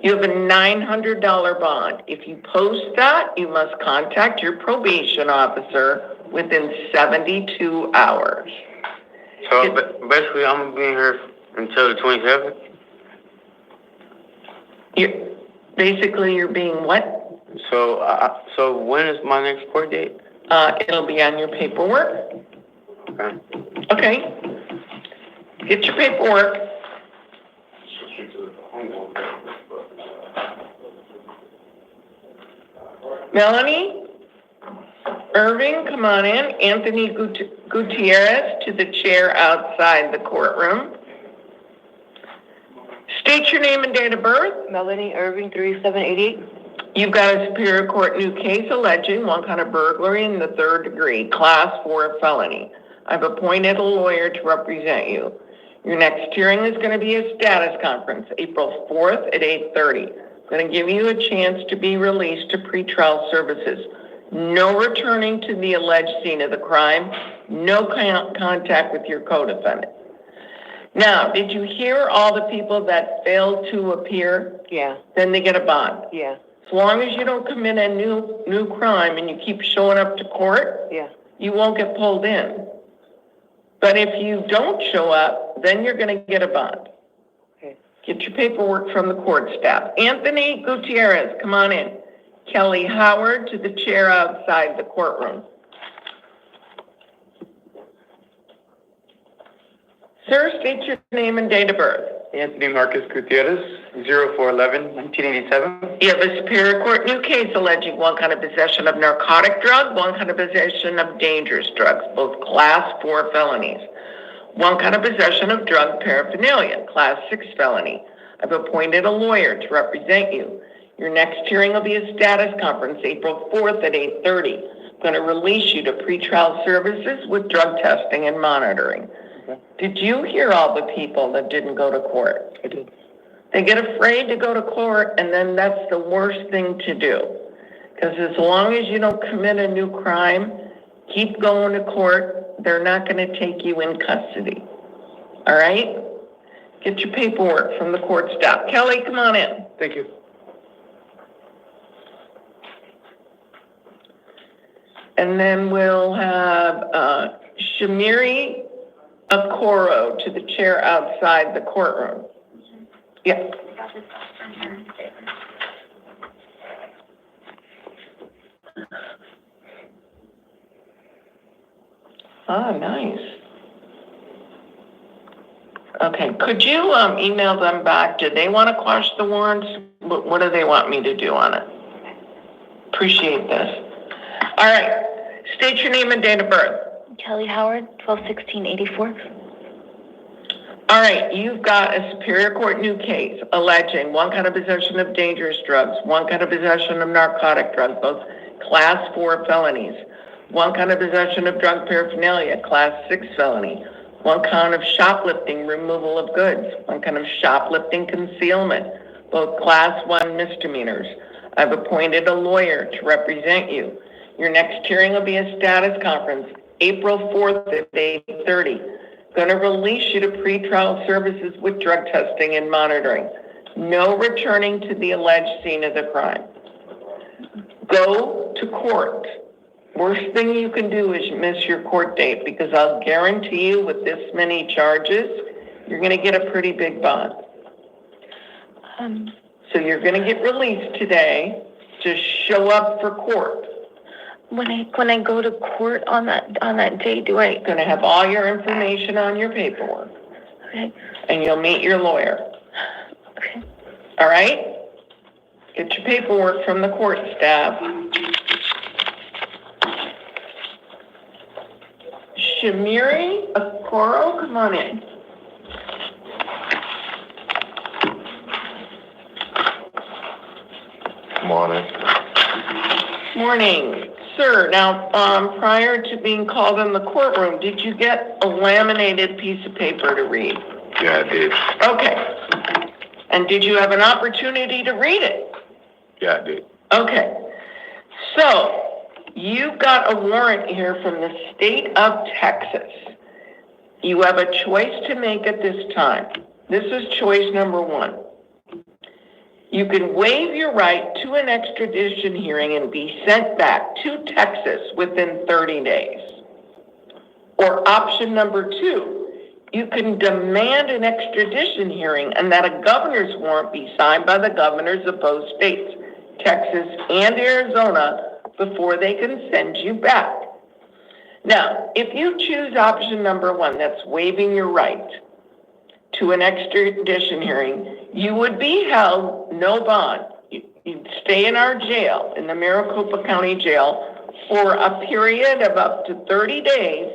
You have a $900 bond. If you post that, you must contact your probation officer within 72 hours. So basically, I'm gonna be here until the 27th? You're being what? So when is my next court date? It'll be on your paperwork. Okay. Okay. Get your paperwork. Melanie, Irving, come on in. Anthony Gutierrez to the chair outside the courtroom. State your name and date of birth. Melanie Irving, 3788. You've got a Superior Court new case alleging one kind of burglary in the 3rd degree, class 4 felony. I've appointed a lawyer to represent you. Your next hearing is going to be a status conference, April 4th at 8:30. I'm going to give you a chance to be released to pretrial services. No returning to the alleged scene of the crime. No contact with your co-defendant. Now, did you hear all the people that failed to appear? Yeah. Then they get a bond. Yeah. As long as you don't commit a new crime and you keep showing up to court, Yeah. you won't get pulled in. But if you don't show up, then you're going to get a bond. Okay. Get your paperwork from the court staff. Anthony Gutierrez, come on in. Kelly Howard to the chair outside the courtroom. Sir, state your name and date of birth. Anthony Marcus Gutierrez, 04/11/1987. You have a Superior Court new case alleging one kind of possession of narcotic drug, one kind of possession of dangerous drugs, both class 4 felonies. One kind of possession of drug paraphernalia, class 6 felony. I've appointed a lawyer to represent you. Your next hearing will be a status conference, April 4th at 8:30. I'm going to release you to pretrial services with drug testing and monitoring. Did you hear all the people that didn't go to court? I did. They get afraid to go to court, and then that's the worst thing to do. Because as long as you don't commit a new crime, keep going to court. They're not going to take you in custody. All right? Get your paperwork from the court staff. Kelly, come on in. Thank you. And then we'll have Shamiri Okoro to the chair outside the courtroom. Yeah. Oh, nice. Okay, could you email them back? Do they want to quash the warrants? What do they want me to do on it? Appreciate this. All right, state your name and date of birth. Kelly Howard, 12/16/84. All right, you've got a Superior Court new case alleging one kind of possession of dangerous drugs, one kind of possession of narcotic drugs, both class 4 felonies, one kind of possession of drug paraphernalia, class 6 felony, one count of shoplifting, removal of goods, one kind of shoplifting concealment, both class 1 misdemeanors. I've appointed a lawyer to represent you. Your next hearing will be a status conference, April 4th at 8:30. Going to release you to pretrial services with drug testing and monitoring. No returning to the alleged scene of the crime. Go to court. Worst thing you can do is miss your court date, because I'll guarantee you with this many charges, you're going to get a pretty big bond. So you're going to get released today. Just show up for court. When I go to court on that day, do I? Going to have all your information on your paperwork. Okay. And you'll meet your lawyer. Okay. All right? Get your paperwork from the court staff. Shamiri Okoro, come on in. Morning. Morning. Sir, now, prior to being called in the courtroom, did you get a laminated piece of paper to read? Yeah, I did. Okay. And did you have an opportunity to read it? Yeah, I did. Okay. So, you got a warrant here from the state of Texas. You have a choice to make at this time. This is choice number one. You can waive your right to an extradition hearing and be sent back to Texas within 30 days. Or option number two, you can demand an extradition hearing and that a governor's warrant be signed by the governors of both states, Texas and Arizona, before they can send you back. Now, if you choose option number one, that's waiving your right to an extradition hearing, you would be held no bond. You'd stay in our jail, in the Maricopa County Jail, for a period of up to 30 days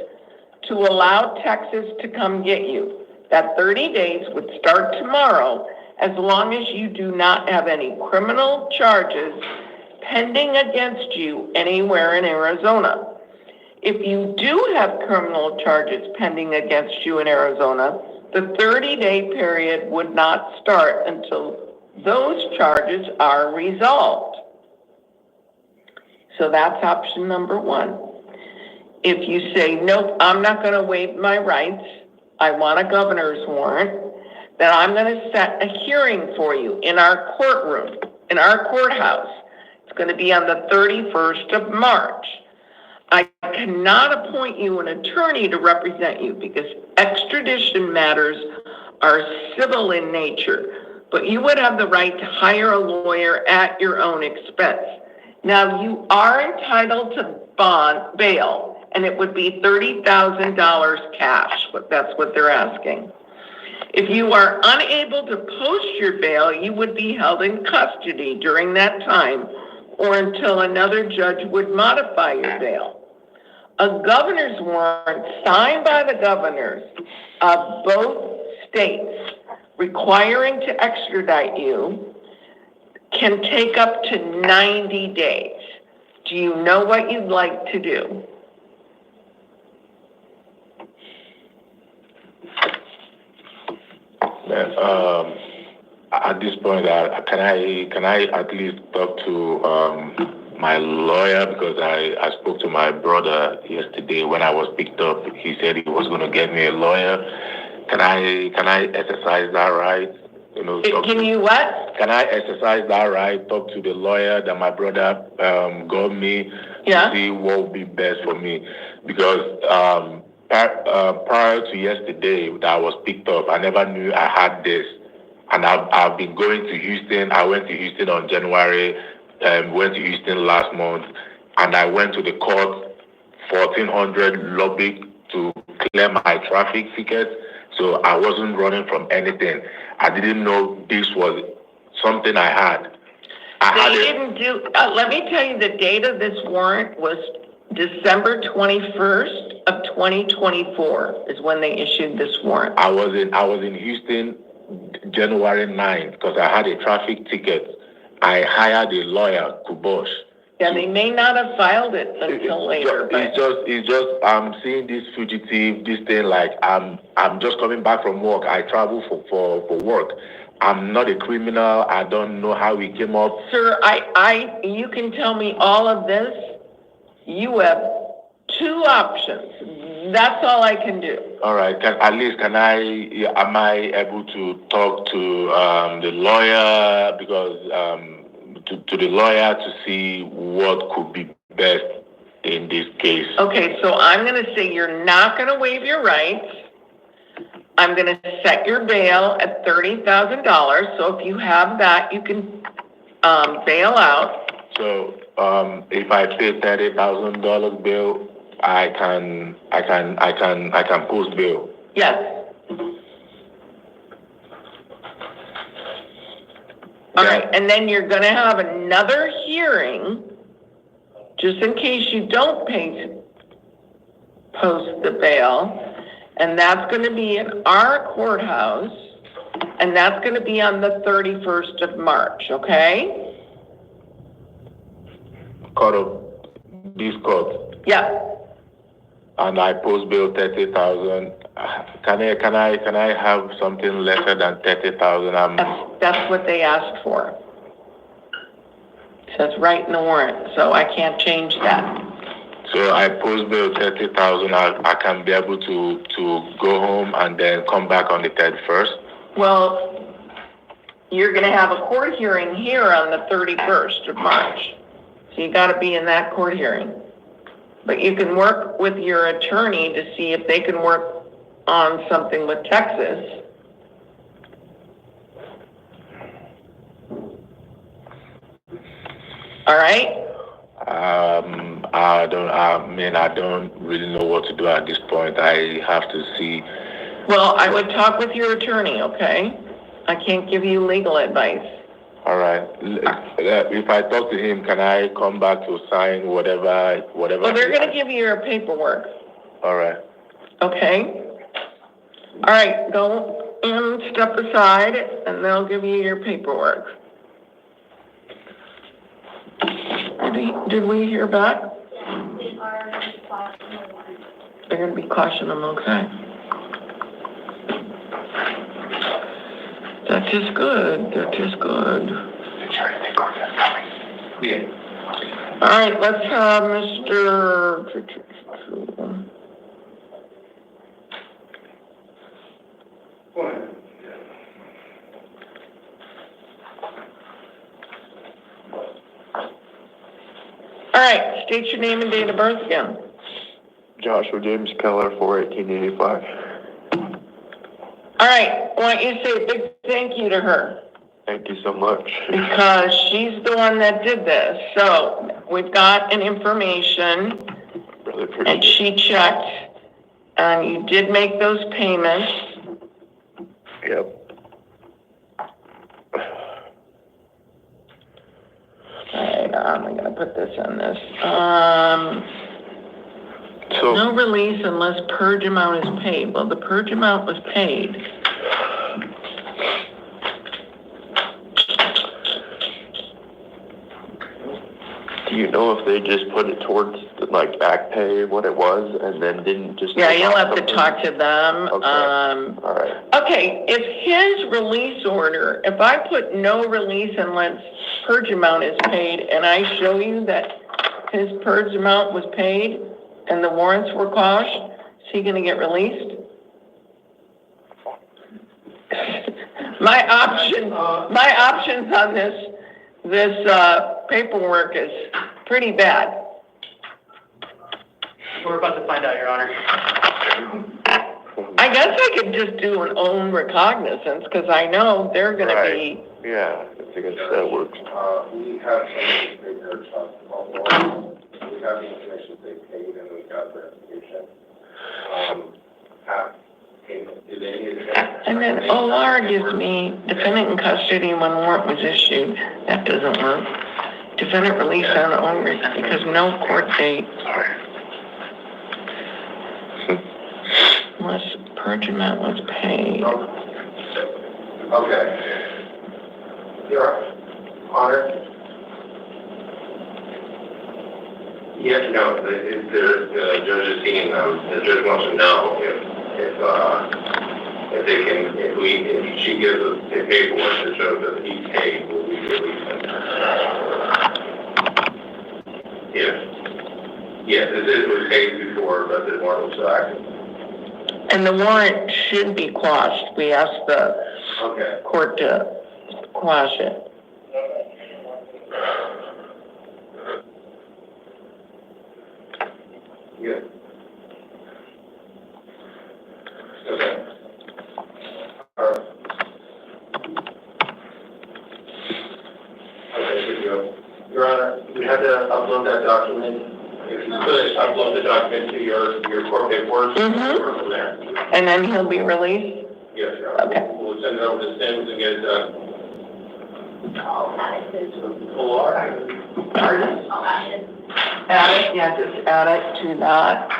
to allow Texas to come get you. That 30 days would start tomorrow, as long as you do not have any criminal charges pending against you anywhere in Arizona. If you do have criminal charges pending against you in Arizona, the 30-day period would not start until those charges are resolved. So that's option number one. If you say, nope, I'm not going to waive my rights, I want a governor's warrant, then I'm going to set a hearing for you in our courtroom, in our courthouse. It's going to be on the 31st of March. I cannot appoint you an attorney to represent you because extradition matters are civil in nature, but you would have the right to hire a lawyer at your own expense. Now, you are entitled to bail, and it would be $30,000 cash, but that's what they're asking. If you are unable to post your bail, you would be held in custody during that time or until another judge would modify your bail. A governor's warrant signed by the governors of both states requiring to extradite you can take up to 90 days. Do you know what you'd like to do? At this point, can I at least talk to my lawyer, because I spoke to my brother yesterday when I was picked up. He said he was going to get me a lawyer. Can I exercise that right? You know, can you what? Can I exercise that right? Talk to the lawyer that my brother got me to see what would be best for me, because prior to yesterday that I was picked up, I never knew I had this, and I've been going to Houston. I went to Houston on January. Went to Houston last month, and I went to the court 1400 lobby to clear my traffic ticket. So I wasn't running from anything. I didn't know this was something I had. Let me tell you, the date of this warrant was December 21st of 2024 is when they issued this warrant. I was in Houston January 9th because I had a traffic ticket. I hired a lawyer, Kubosh. Yeah, they may not have filed it until later. It's just I'm seeing this fugitive, this thing, like I'm just coming back from work. I travel for work. I'm not a criminal. I don't know how we came up. Sir, you can tell me all of this. You have two options. That's all I can do. All right. Am I able to talk to the lawyer, because to the lawyer to see what could be best in this case? Okay, so I'm going to say you're not going to waive your rights. I'm going to set your bail at $30,000. So if you have that, you can bail out. So if I pay $30,000 bail, I can post bail. Yes. All right, and then you're going to have another hearing, just in case you don't post the bail, and that's going to be in our courthouse, and that's going to be on the 31st of March, okay? Court of this court, Yeah, and I post bill 30,000. Can I have something lesser than 30,000? that's what they asked for. It says right in the warrant, so I can't change that. So I post bill 30,000. I can be able to go home and then come back on the 31st. Well, you're gonna have a court hearing here on the 31st of March. So you gotta be in that court hearing. But you can work with your attorney to see if they can work on something with Texas. All right? I don't really know what to do at this point. I have to see. Well, I would talk with your attorney, okay? I can't give you legal advice. All right. If I talk to him, can I come back to sign whatever? Well, they're going to give you your paperwork. All right. Okay? All right, go and step aside, and they'll give you your paperwork. Did we hear back? They are cautioning the warrant. They're going to be cautioning them, okay? That is good. That is good. Yeah. All right, let's have Mr. Go ahead. All right, state your name and date of birth again. Joshua James Keller, 4/18/85. All right, I want you to say a big thank you to her. Thank you so much. Because she's the one that did this. So we've got an information, Really appreciate and she checked, and you did make those payments. Yep. All right, I'm going to put this on this. So No release unless purge amount is paid. Well, the purge amount was paid. do you know if they just put it towards like back pay what it was and then didn't just? Yeah, you'll have to talk to them. Okay. All right. Okay, if his release order, if I put no release unless purge amount is paid, and I show you that his purge amount was paid and the warrants were quashed, is he gonna get released? My options on this paperwork is pretty bad. We're about to find out, Your Honor. I guess I could just do an own recognizance, because I know they're gonna be, Yeah, I think that works. We have some bigger stuff also. We have the information they paid and we got verification. Did any of that? and then OR gives me defendant in custody when warrant was issued. That doesn't work. Defendant released on own because no court date. Unless purge amount was paid. Okay. Your Honor? Yes, no, the judge is seeing them. The judge wants to know if they can, if she gives us the paperwork that shows that he's paid, will we release him? Yes, this was paid before, but the warrant was still active. And the warrant should be quashed. We asked the court to quash it. Yeah. Okay. All right. Okay, good to go. Your Honor, we had to upload that document. If you could upload the document to your court paperwork. From there. And then he'll be released? Yes, Your Honor. Okay. We'll send it over to Sims and get it done. Pardon? Add it, yeah, just add it to that.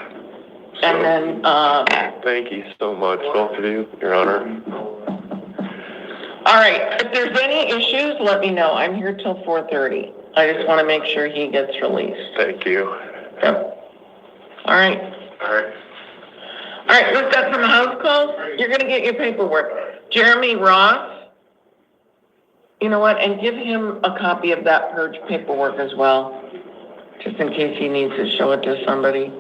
And then, Thank you so much, both of you, Your Honor. all right, if there's any issues, let me know. I'm here till 4:30. I just want to make sure he gets released. Thank you. Yep. All right. All right. All right, we've got some house calls. You're gonna get your paperwork. Jeremy Ross. You know what, and give him a copy of that purge paperwork as well, just in case he needs to show it to somebody.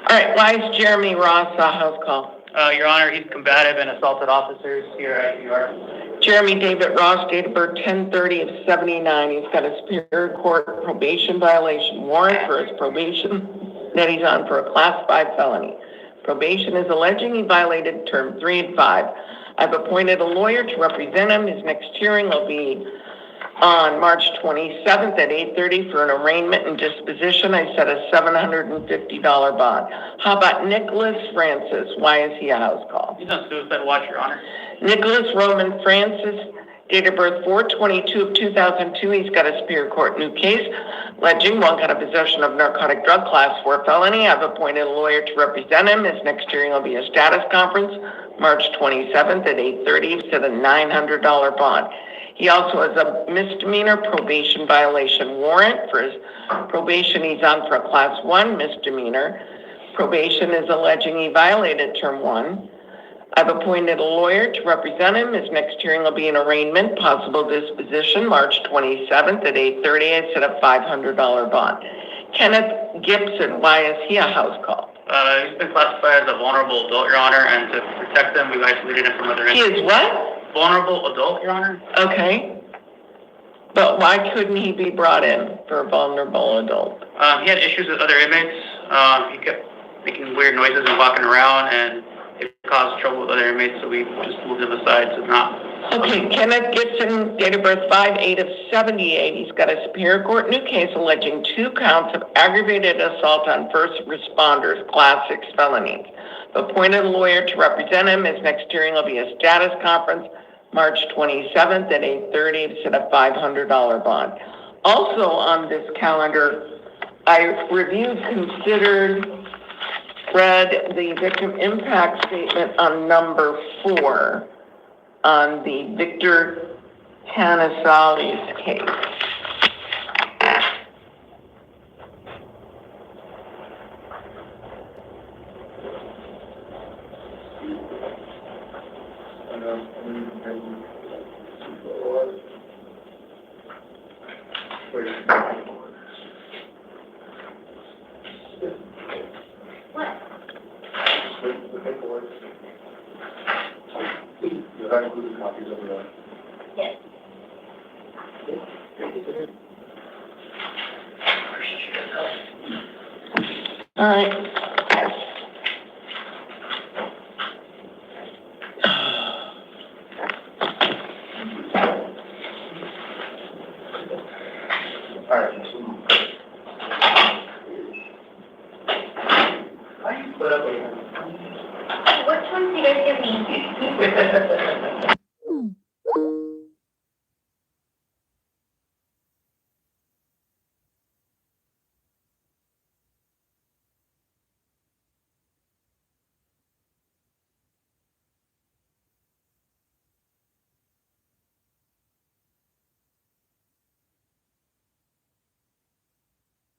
All right, why is Jeremy Ross a house call? Your Honor, he's combative and assaulted officers here at ICR. Jeremy David Ross, date of birth 10/30/79. He's got a Superior Court probation violation warrant for his probation that he's on for a Class 5 felony. Probation is alleging he violated term 3 and 5. I've appointed a lawyer to represent him. His next hearing will be on March 27th at 8:30 for an arraignment and disposition. I set a $750 bond. How about Nicholas Francis? Why is he a house call? He's on suicide watch, Your Honor. Nicholas Roman Francis, date of birth 4/22/2002. He's got a Superior Court new case alleging one kind of possession of narcotic drug Class 4 felony. I've appointed a lawyer to represent him. His next hearing will be a status conference, March 27th at 8:30. Set a $900 bond. He also has a misdemeanor probation violation warrant for his probation. He's on for a Class 1 misdemeanor. Probation is alleging he violated term 1. I've appointed a lawyer to represent him. His next hearing will be an arraignment, possible disposition, March 27th at 8:30. I set a $500 bond. Kenneth Gibson, why is he a house call? He's been classified as a vulnerable adult, Your Honor, and to protect him, we've isolated him from other He inmates. is what? Vulnerable adult, Your Honor. Okay. But why couldn't he be brought in for a vulnerable adult? He had issues with other inmates. He kept making weird noises and walking around, and it caused trouble with other inmates, so we just moved him aside to not. Okay, Kenneth Gibson, date of birth 5/8/78. He's got a Superior Court new case alleging 2 counts of aggravated assault on first responders, Class 6 felonies. Appointed a lawyer to represent him. His next hearing will be a status conference, March 27th at 8:30. Set a $500 bond. Also on this calendar, I reviewed, considered, read the victim impact statement on number 4 on the Victor Canizales case. You have included copies of that? Yes. All right.